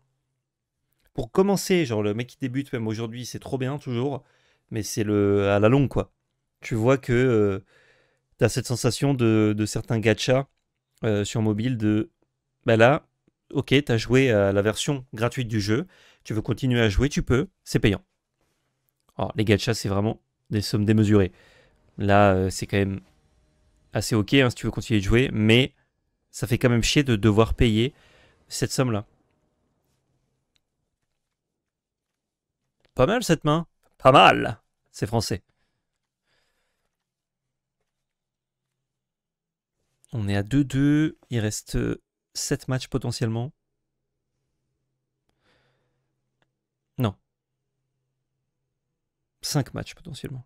Pour commencer, genre le mec qui débute, même aujourd'hui, c'est trop bien, toujours. Mais c'est à la longue, quoi. Tu vois que t'as cette sensation de certains gachas sur mobile de. Bah là, ok, t'as joué à la version gratuite du jeu. Tu veux continuer à jouer, tu peux. C'est payant. Alors, les gachas, c'est vraiment des sommes démesurées. Là, c'est quand même assez ok hein, si tu veux continuer de jouer, mais ça fait quand même chier de devoir payer cette somme-là. Pas mal cette main. Pas mal. C'est français. On est à 2-2. Il reste 7 matchs potentiellement. Non. 5 matchs potentiellement.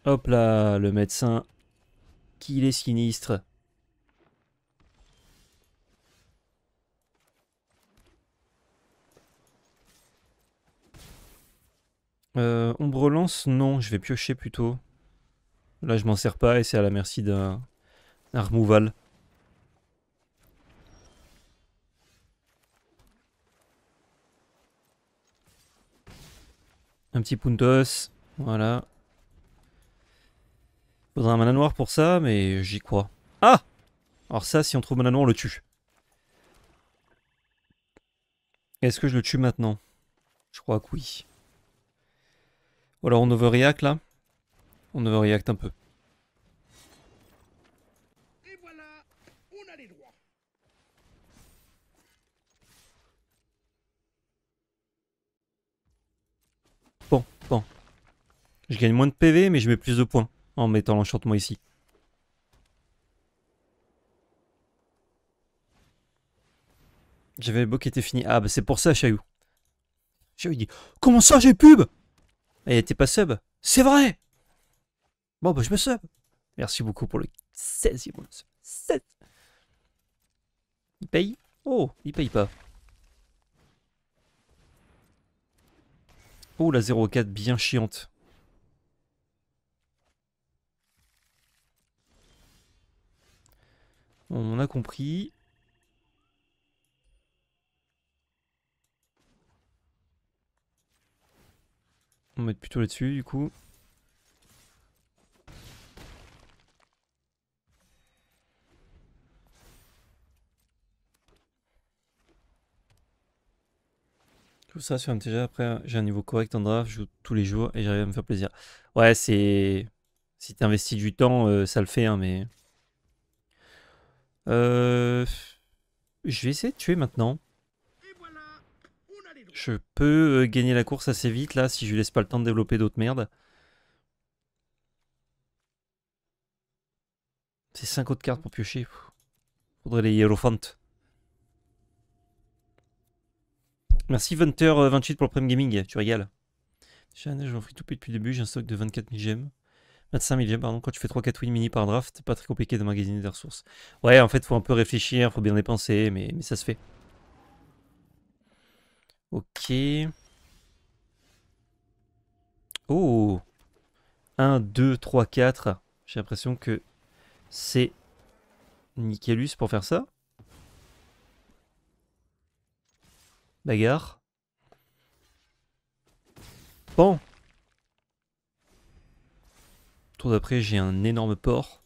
Hop là, le médecin. Qu'il est sinistre. Ombre lance, non, je vais piocher plutôt. Là, je m'en sers pas et c'est à la merci d'un removal. Un petit puntos. Voilà. Faudra un mana noir pour ça, mais j'y crois. Ah! Alors ça, si on trouve mana noir, on le tue. Est-ce que je le tue maintenant? Je crois que oui. Ou alors on overreact là? On overreact un peu. Et voilà, on a les droits. Bon, bon. Je gagne moins de PV, mais je mets plus de points en mettant l'enchantement ici. J'avais le beau qui était fini. Ah bah c'est pour ça, Chaillou. J'avais dit, comment ça j'ai pub? Et t'es pas sub? C'est vrai! Bon, bah je me sub. Merci beaucoup pour le 16e mois. 16. Il paye? Oh, il paye pas. Oh, la 0,4 bien chiante. On a compris. On va mettre plutôt là-dessus, du coup. Tout ça sur MTG. Après, j'ai un niveau correct en draft. Je joue tous les jours et j'arrive à me faire plaisir. Ouais, c'est... Si t'investis du temps, ça le fait, hein, mais... Je vais essayer de tuer maintenant. Et voilà, on a les droits. Je peux gagner la course assez vite, là, si je lui laisse pas le temps de développer d'autres merdes. C'est 5 autres cartes pour piocher. Faudrait les Hierophant. Merci Vunter28 pour le Prime Gaming, tu régales. J'ai un âge en free to play depuis le début, j'ai un stock de 24 000 gemmes. 25 000 gemmes, pardon. Quand tu fais 3-4 wins mini par draft, c'est pas très compliqué de magasiner des ressources. Ouais, en fait, faut un peu réfléchir, faut bien dépenser, mais ça se fait. Ok. Oh 1, 2, 3, 4. J'ai l'impression que c'est Nickelus pour faire ça. Bagarre. Bon. Tour d'après, j'ai un énorme porc.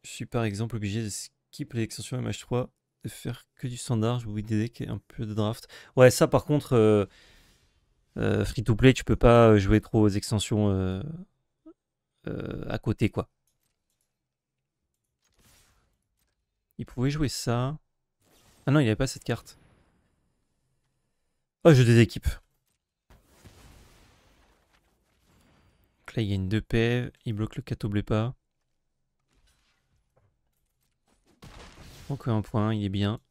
Je suis par exemple obligé de skip les extensions MH3, de faire que du standard, je vous des decks et un peu de draft. Ouais, ça par contre, free to play, tu peux pas jouer trop aux extensions à côté, quoi. Il pouvait jouer ça. Ah non, il avait pas cette carte. Oh, jeu des équipes. Donc là, il gagne 2 PV, il bloque le Catoblé pas. Encore un point, il est bien.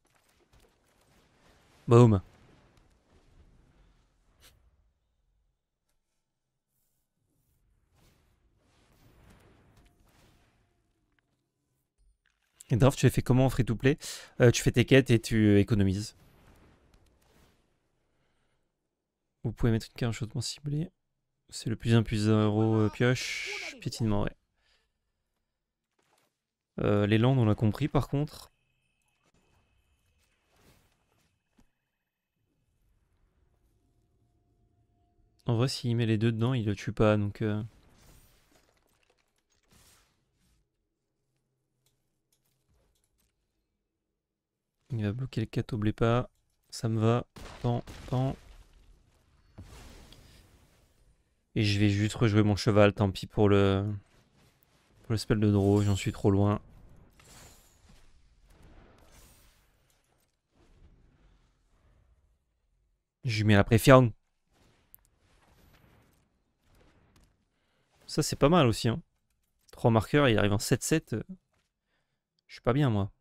Boom. Et draft, tu les fais comment en free to play? Tu fais tes quêtes et tu économises. Vous pouvez mettre une carte chaudement ciblée. C'est le plus 1 plus 0 pioche. Piétinement, ouais. Les landes, on l'a compris par contre. En vrai, s'il met les deux dedans, il le tue pas, donc... Il va bloquer le Catoblé pas. Ça me va. Pan, pan. Et je vais juste rejouer mon cheval, tant pis pour le spell de draw, j'en suis trop loin. Je lui mets la préfiance. Ça, c'est pas mal aussi. Hein. 3 marqueurs, il arrive en 7-7. Je suis pas bien, moi.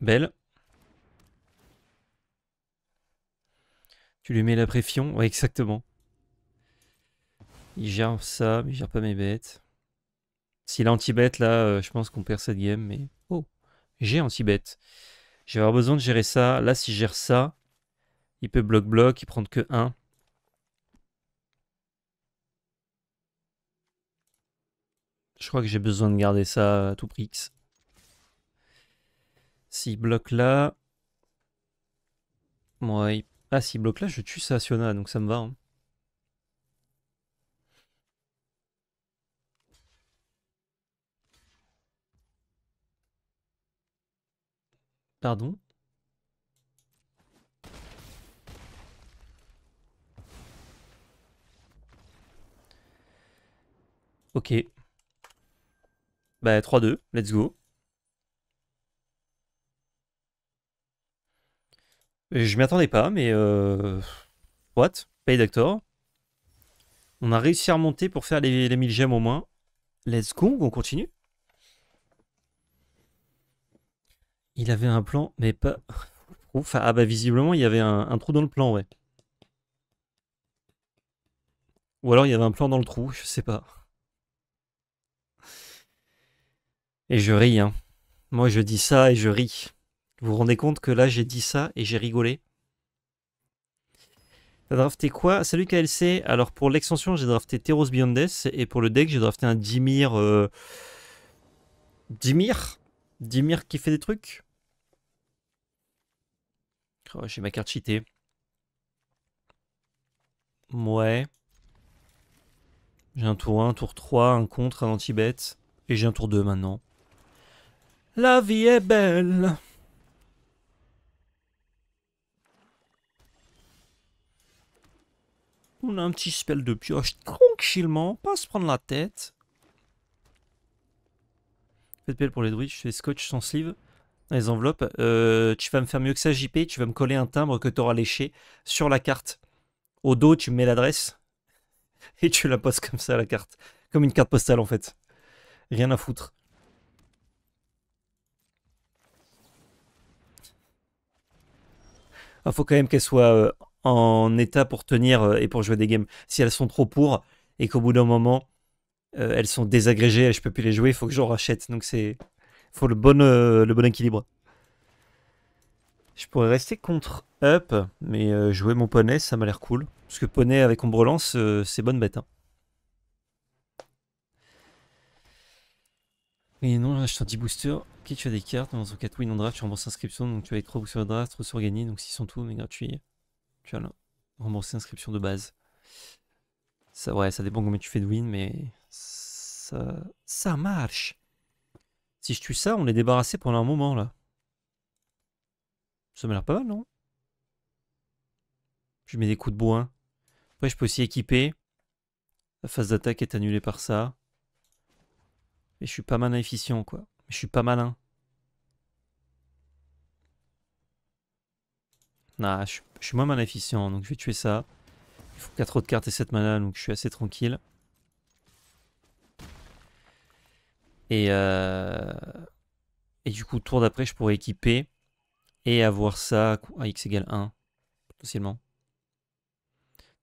Belle. Tu lui mets la préfion. Ouais, exactement. Il gère ça, mais il gère pas mes bêtes. S'il a anti-bet, là, je pense qu'on perd cette game, mais... Oh, j'ai anti-bet. Je vais avoir besoin de gérer ça. Là, si je gère ça, il peut bloc-bloc, il prend que 1. Je crois que j'ai besoin de garder ça à tout prix. S'il bloque là... Ouais. Ah, s'il bloque là, je tue ça à Siona, donc ça me va. Hein. Pardon. Ok. Bah 3-2, let's go. Je m'y attendais pas, mais... What? Paye d'actor. On a réussi à remonter pour faire les 1000 gemmes au moins. Let's go, on continue. Il avait un plan, mais pas... Ouf, ah bah visiblement, il y avait un trou dans le plan, ouais. Ou alors il y avait un plan dans le trou, je sais pas. Et je ris, hein. Moi, je dis ça et je ris. Vous vous rendez compte que là, j'ai dit ça et j'ai rigolé? T'as drafté quoi? Salut KLC. Alors, pour l'extension, j'ai drafté Theros Beyond Death. Et pour le deck, j'ai drafté un Dimir... Dimir? Dimir qui fait des trucs? Oh, j'ai ma carte cheatée. Ouais. J'ai un tour 1, un tour 3, un contre, un anti-bet. Et j'ai un tour 2 maintenant. La vie est belle. On a un petit spell de pioche tranquillement, pas se prendre la tête. Faites PL pour les druides, je fais scotch sans sleeve. Dans les enveloppes, tu vas me faire mieux que ça, JP. Tu vas me coller un timbre que tu auras léché sur la carte. Au dos, tu me mets l'adresse et tu la poses comme ça, la carte. Comme une carte postale en fait. Rien à foutre. Il faut quand même qu'elles soient en état pour tenir et pour jouer des games. Si elles sont trop pour et qu'au bout d'un moment, elles sont désagrégées et je peux plus les jouer, il faut que j'en rachète. Donc c'est... faut le bon équilibre. Je pourrais rester contre Up, mais jouer mon poney, ça m'a l'air cool. Parce que poney avec ombre lance, c'est bonne bête. Hein. Et non, là, je t'en dis booster. Ok, tu as des cartes, dans ton 4 win en draft, tu rembourses inscription, donc tu vas être 3 sur le draft, 3 sur gagner, donc 6 sont tout, mais gratuit. Tu as là, rembourser inscription de base. Ça, ouais, ça dépend combien tu fais de win, mais ça marche. Si je tue ça, on est débarrassé pendant un moment, là. Ça m'a l'air pas mal, non? Je mets des coups de bois. Après, je peux aussi équiper. La phase d'attaque est annulée par ça. Et je suis pas mana efficient, quoi. Mais je suis pas malin. Nah, je suis moins mana efficient, donc je vais tuer ça. Il faut 4 autres cartes et 7 mana, donc je suis assez tranquille. Et, et du coup, tour d'après, je pourrais équiper et avoir ça à x égale 1, potentiellement.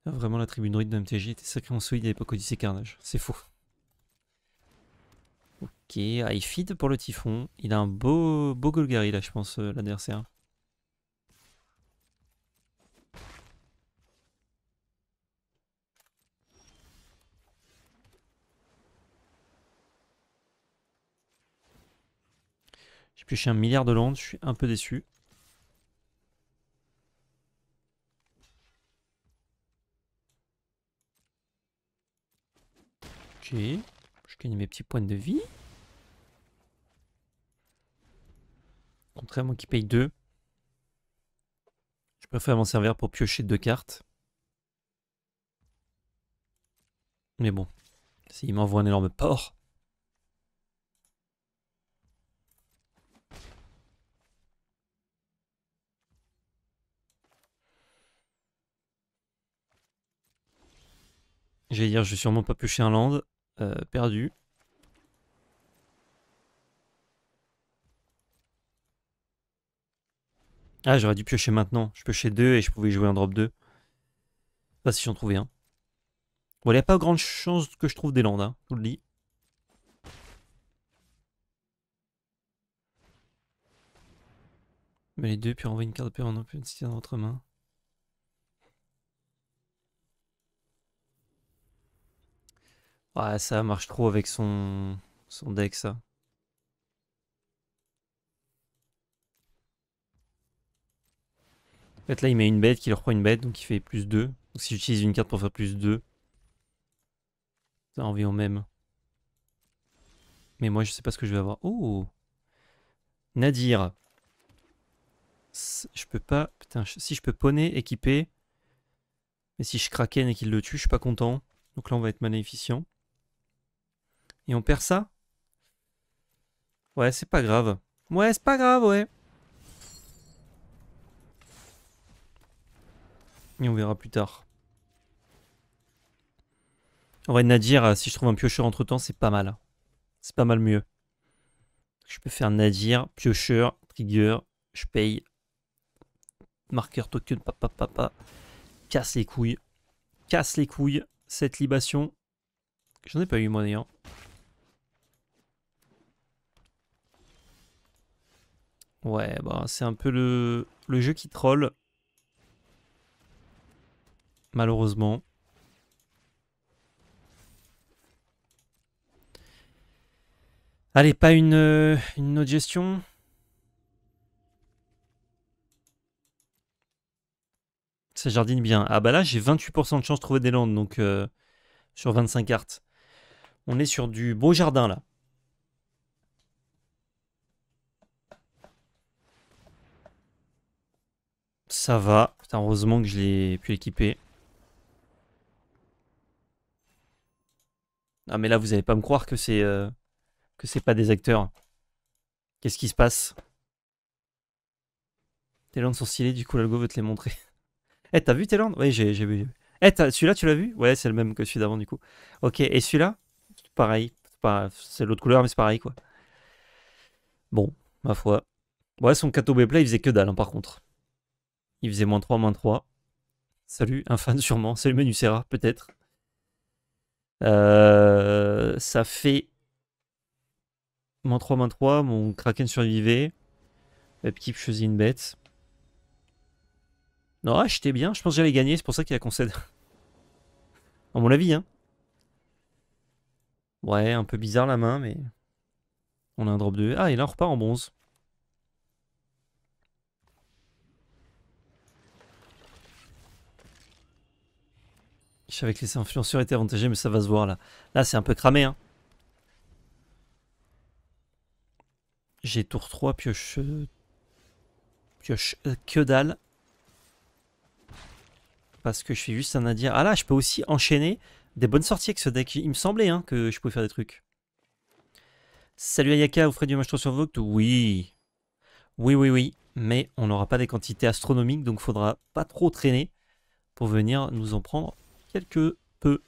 Ah, vraiment, la tribu druide de MTG était sacrément solide à l'époque Odyssey Carnage. C'est faux. Ok, il feed pour le typhon. Il a un beau Golgari là, je pense, l'adversaire. J'ai pioché un milliard de landes, je suis un peu déçu. Ok, je gagne mes petits points de vie. Contrairement qui paye 2. Je préfère m'en servir pour piocher 2 cartes. Mais bon, s'il m'envoie un énorme porc. J'allais dire, je vais sûrement pas piocher un land. Perdu. Ah, j'aurais dû piocher maintenant. Je piochais 2 et je pouvais jouer un drop 2. Pas si j'en trouvais un. Bon, il n'y a pas grande chance que je trouve des landes, hein, je vous le dis. Mais les deux, puis envoyer une carte de paix en open city dans votre main. Ouais, ça marche trop avec son deck, ça. En fait, là, il met une bête qui leur prend une bête, donc il fait plus 2. Donc si j'utilise une carte pour faire plus 2, ça revient au même. Mais moi, je sais pas ce que je vais avoir. Oh, Nadir. Je peux pas... Putain, si je peux poney, équiper. Mais si je kraken et qu'il le tue, je suis pas content. Donc là, on va être mana efficient. Et on perd ça? Ouais, c'est pas grave. Ouais, c'est pas grave, ouais. Et on verra plus tard. En vrai, Nadir, si je trouve un piocheur entre temps, c'est pas mal. C'est pas mal mieux. Je peux faire Nadir, piocheur, trigger, je paye. Marqueur token, papa, papa. Casse les couilles. Casse les couilles. Cette libation. J'en ai pas eu moi d'ailleurs. Ouais, bah c'est un peu le jeu qui troll. Malheureusement. Allez, pas une autre gestion. Ça jardine bien. Ah bah là, j'ai 28% de chance de trouver des landes, donc sur 25 cartes. On est sur du beau jardin là. Ça va. Putain, heureusement que je l'ai pu équiper. Ah mais là, vous allez pas me croire que c'est pas des acteurs. Qu'est-ce qui se passe? Tes landes sont stylées, du coup l'algo veut te les montrer. Eh, t'as vu tes landes? Oui, j'ai vu. Eh, celui-là, tu l'as vu? Ouais, c'est le même que celui d'avant, du coup. Ok, et celui-là? Pareil. C'est l'autre couleur, mais c'est pareil, quoi. Bon, ma foi. Ouais, son Kato Play, il faisait que dalle, hein, par contre. Il faisait -3, -3. Salut, un fan sûrement. Salut Menucera, peut-être. Ça fait -3, -3. Mon Kraken survivait. Upkeep, je faisais une bête. Non, j'étais bien. Je pense que j'allais gagner. C'est pour ça qu'il a concède. À mon avis, hein. Ouais, un peu bizarre la main, mais on a un drop 2. Ah, et là, on repart en bronze. Je savais que les influenceurs étaient avantagés, mais ça va se voir là. Là, c'est un peu cramé, hein. J'ai tour 3, pioche. Pioche que dalle. Parce que je suis juste un Nadir. Ah là, je peux aussi enchaîner des bonnes sorties avec ce deck. Il me semblait hein, que je pouvais faire des trucs. Salut Ayaka, vous ferez du match 3 sur Vogt? Oui. Oui, oui, oui. Mais on n'aura pas des quantités astronomiques, donc faudra pas trop traîner pour venir nous en prendre quelque peu.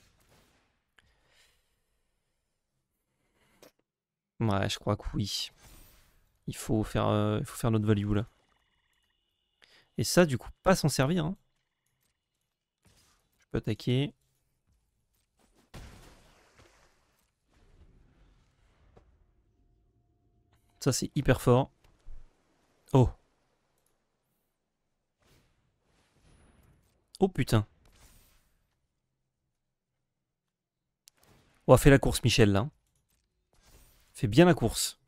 Ouais, je crois que oui. Il faut faire notre value là. Et ça, du coup, pas s'en servir. Hein. Je peux attaquer. Ça, c'est hyper fort. Oh. Oh putain. On a fait la course, Michel, là. Fait bien la course.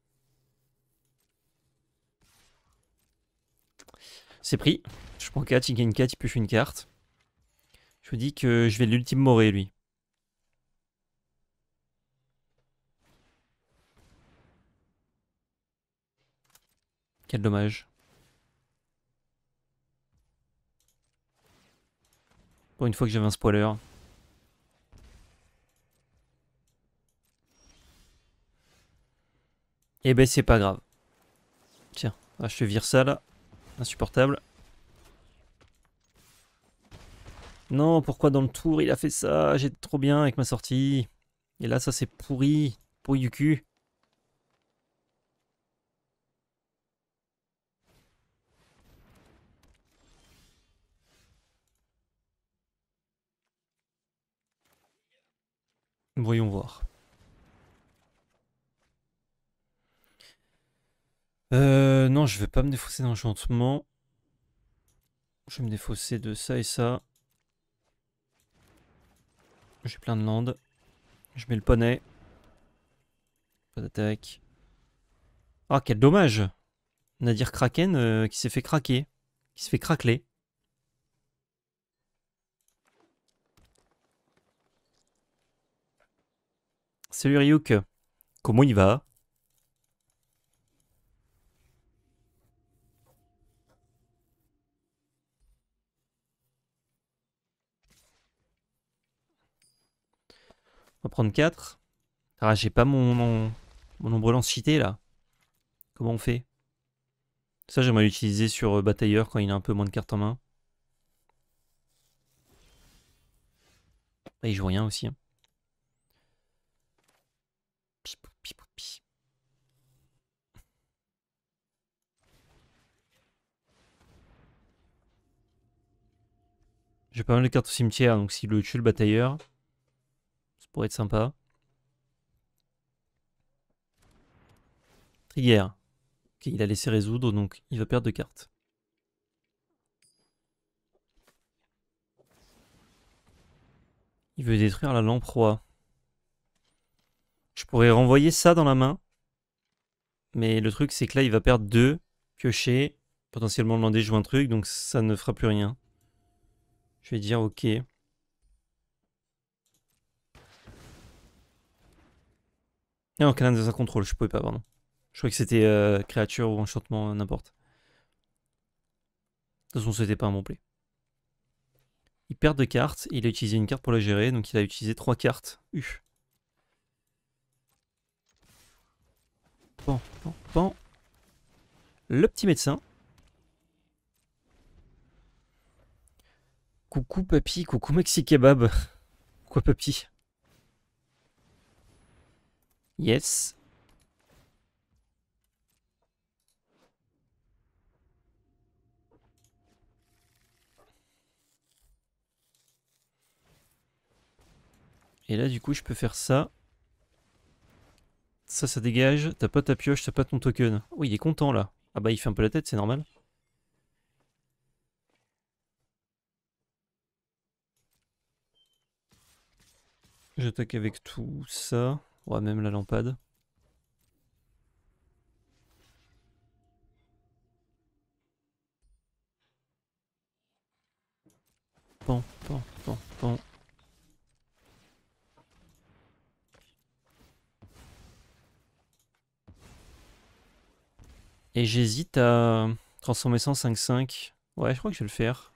C'est pris. Je prends 4, il gagne 4, il pioche une carte. Je me dis que je vais l'ultime moré, lui. Quel dommage. Pour une fois que j'avais un spoiler. Eh ben c'est pas grave. Tiens, je te vire ça là. Insupportable. Non, pourquoi dans le tour il a fait ça? J'étais trop bien avec ma sortie. Et là ça c'est pourri. Pourri du cul. Voyons voir. Non, je vais pas me défausser d'enchantement. Je vais me défausser de ça et ça. J'ai plein de landes. Je mets le poney. Pas d'attaque. Ah, quel dommage! Nadir Kraken qui s'est fait craquer. Qui se fait craqueler. Salut Ryuk. Comment il va? On va prendre 4. Ah, j'ai pas mon ombre lance cheaté là. Comment on fait? Ça, j'aimerais l'utiliser sur Batailleur quand il a un peu moins de cartes en main. Ah, il joue rien aussi. Hein. Pi. J'ai pas mal de cartes au cimetière, donc s'il le tue le batailleur, ça pourrait être sympa. Trigger. Ok, il a laissé résoudre, donc il va perdre 2 cartes. Il veut détruire la lampe roi. Je pourrais renvoyer ça dans la main. Mais le truc, c'est que là, il va perdre 2 piochés. Potentiellement, demander joue un truc, donc ça ne fera plus rien. Je vais dire ok. Non, canal de sa contrôle, je pouvais pas, pardon. Je croyais que c'était créature ou enchantement, n'importe. De toute façon, c'était pas un bon play. Il perd 2 cartes, il a utilisé une carte pour la gérer, donc il a utilisé 3 cartes. Bon, bon, bon. Le petit médecin. Coucou papy, coucou Maxi Kebab. Quoi papy? Yes. Et là, du coup, je peux faire ça. Ça dégage. T'as pas ta pioche, t'as pas ton token. Oh, il est content, là. Ah bah, il fait un peu la tête, c'est normal. J'attaque avec tout ça. Ouais, même la lampade. Pan, pan, pan, pan. Et j'hésite à transformer ça en 5-5. Ouais, je crois que je vais le faire.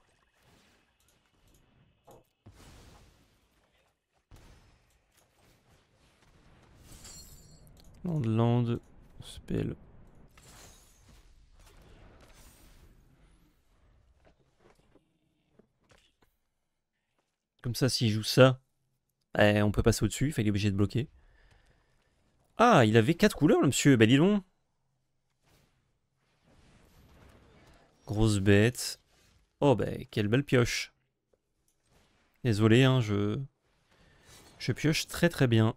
Land, spell. Comme ça, s'il joue ça, on peut passer au-dessus. Il est obligé de bloquer. Ah, il avait 4 couleurs, le monsieur. Bah, dis donc. Grosse bête. Oh, bah, quelle belle pioche. Désolé, hein, je pioche très très bien.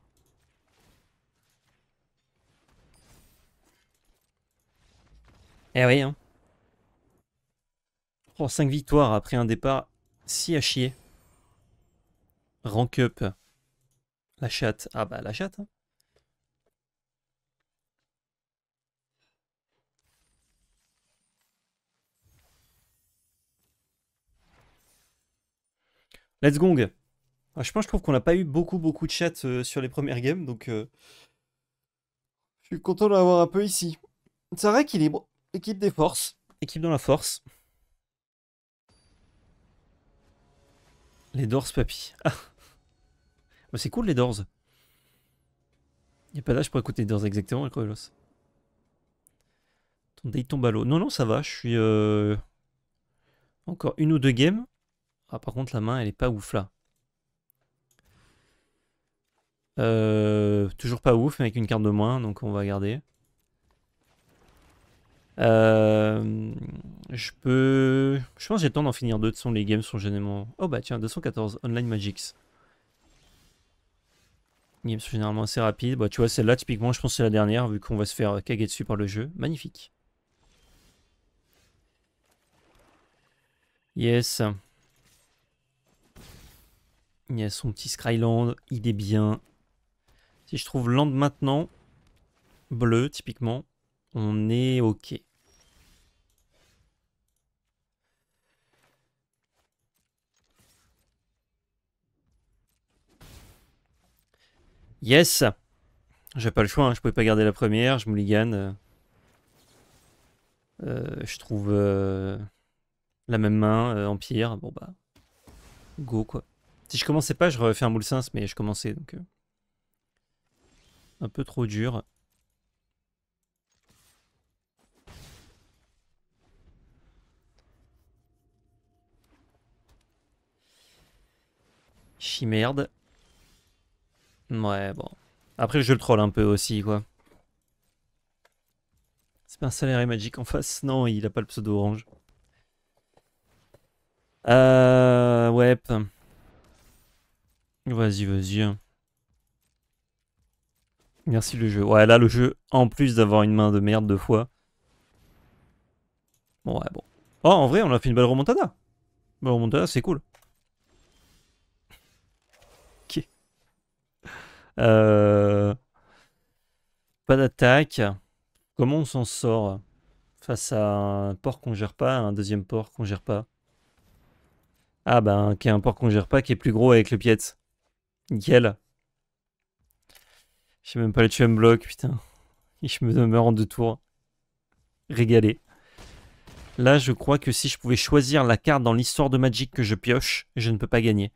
Eh oui, hein. Oh, 5 victoires après un départ si à chier. Rank up. La chatte. Ah bah, la chatte, hein. Let's gong. Ah, je trouve qu'on n'a pas eu beaucoup de chat sur les premières games, donc je suis content de l'avoir un peu ici. Ça rééquilibre. Équipe des forces. Équipe dans la force. Les Doors, papy. Ah, bah, c'est cool les Doors. Y a pas d'âge pour écouter les Doors exactement, Alcroelos. Ton day tombe à l'eau. Non, non, ça va. Je suis encore 1 ou 2 games. Ah, par contre, la main, elle est pas ouf là. Toujours pas ouf, mais avec une carte de moins, donc on va garder. Je peux. Je pense que j'ai le temps d'en finir 2. De son, les games sont généralement. Oh bah tiens, 214 Online Magics. Les games sont généralement assez rapides. Bah tu vois, celle-là, typiquement, je pense que c'est la dernière, vu qu'on va se faire caguer dessus par le jeu. Magnifique. Yes. Yes, son petit Skyland, il est bien. Si je trouve land maintenant, bleu, typiquement, on est ok. Yes. J'ai pas le choix, hein. Je pouvais pas garder la première, je mulligan. Je trouve la même main, Empire. Bon bah, go quoi. Si je commençais pas, je refais un moule sens, mais je commençais donc. Un peu trop dur. Chimerde. Ouais, bon. Après, je le troll un peu aussi, quoi. Un salaire Magic en face. Non, il a pas le pseudo orange. Ouais. Vas-y, vas-y. Merci le jeu. Ouais, là, le jeu, en plus d'avoir une main de merde 2 fois. Bon, ouais, bon. Oh, en vrai, on a fait une belle remontada. Belle remontada, c'est cool. Ok. Pas d'attaque. Comment on s'en sort face à un port qu'on gère pas, un deuxième port qu'on gère pas? Ah, ben, qui est un port qu'on gère pas, qui est plus gros avec le piet. Nickel. Je sais même pas le tuer un bloc, putain. Je me meurs en 2 tours. Régalé. Là, je crois que si je pouvais choisir la carte dans l'histoire de Magic que je pioche, je ne peux pas gagner.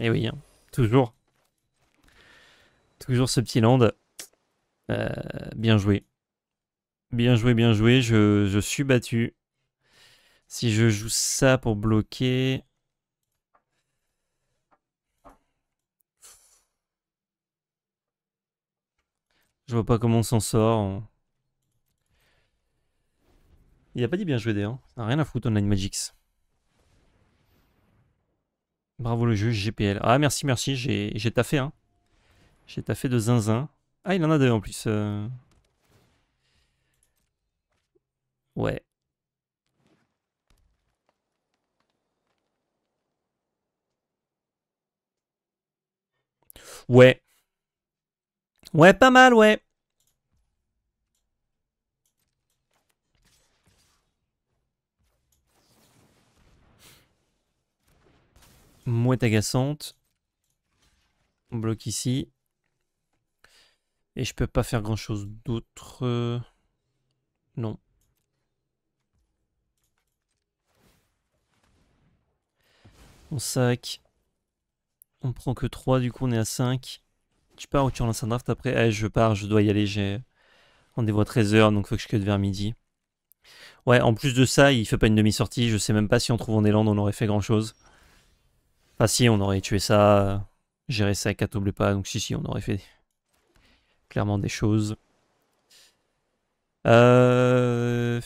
Et oui, hein. Toujours. Toujours ce petit land. Bien joué. Bien joué, bien joué. Je suis battu. Si je joue ça pour bloquer... Je vois pas comment on s'en sort. Il a pas dit bien joué d'ailleurs. Ça n'a rien à foutre Online Magix. Bravo le jeu GPL. Ah merci, merci. J'ai taffé, hein. J'ai taffé de zinzin. Ah, il en a 2 en plus. Ouais. Ouais. Ouais, pas mal, ouais. Mouette agaçante. On bloque ici. Et je peux pas faire grand chose d'autre. Non. On sac. On prend que 3, du coup on est à 5. Tu pars ou tu relances un draft après? Eh, je pars, je dois y aller. J'ai rendez-vous à 13h, donc faut que je cut vers midi. Ouais, en plus de ça, il fait pas une demi-sortie. Je sais même pas si en trouvant des landes on aurait fait grand chose. Enfin, si, on aurait tué ça, géré ça avec double pas. Donc, si, on aurait fait clairement des choses. Le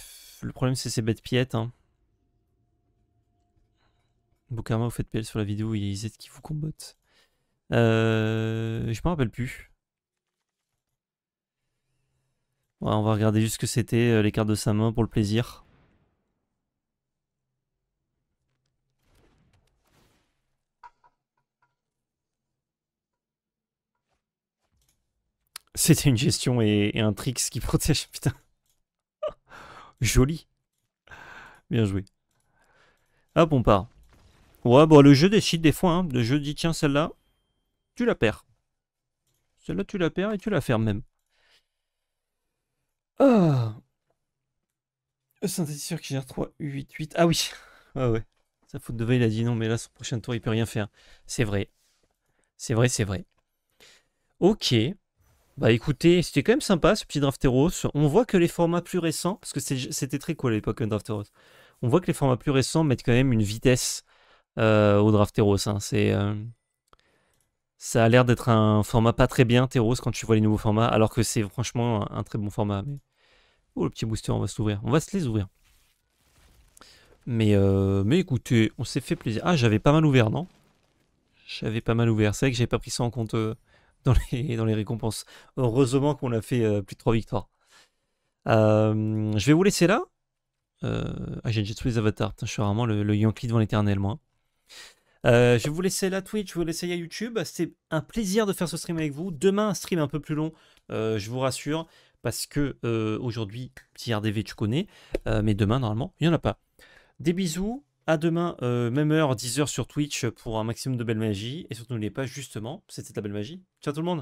problème, c'est ces bêtes piètes. Hein. Bokarma, vous faites PL sur la vidéo, il y a Izet qui vous combotte. Je m'en rappelle plus. Ouais, on va regarder juste ce que c'était, les cartes de sa main pour le plaisir. C'était une gestion et un tricks qui protège, putain. Joli. Bien joué. Hop, on part. Ouais, bon, le jeu décide des fois. Hein. Le jeu dit, tiens, celle-là, tu la perds. Celle-là, tu la perds et tu la fermes même. Ah. Synthétiseur qui gère 3, 8, 8. Ah oui. Ah ouais. Sa faute de veille, il a dit non, mais là, son prochain tour, il peut rien faire. C'est vrai. C'est vrai, c'est vrai. Ok. Bah écoutez, c'était quand même sympa ce petit Drafteros. On voit que les formats plus récents, parce que c'était très cool à l'époque Drafteros, on voit que les formats plus récents mettent quand même une vitesse au Drafteros. Hein. Ça a l'air d'être un format pas très bien, Teros, quand tu vois les nouveaux formats, alors que c'est franchement un très bon format. Mais... Oh, le petit booster, on va se l'ouvrir. On va se les ouvrir. Mais écoutez, on s'est fait plaisir. Ah, j'avais pas mal ouvert, non? J'avais pas mal ouvert. C'est vrai que j'avais pas pris ça en compte dans les récompenses. Heureusement qu'on a fait plus de 3 victoires. Je vais vous laisser là. Ah, j'ai déjà tous les avatars. Putain, je suis vraiment le Yankee devant l'éternel, moi. Je vais vous laisser la Twitch, je vais vous laisser à YouTube. C'était un plaisir de faire ce stream avec vous. Demain, un stream un peu plus long, je vous rassure. Parce que aujourd'hui, petit RDV, tu connais. Mais demain, normalement, il n'y en a pas. Des bisous, à demain, même heure, 10h sur Twitch pour un maximum de belle magie. Et surtout, n'oubliez pas, justement, c'était de la belle magie. Ciao tout le monde!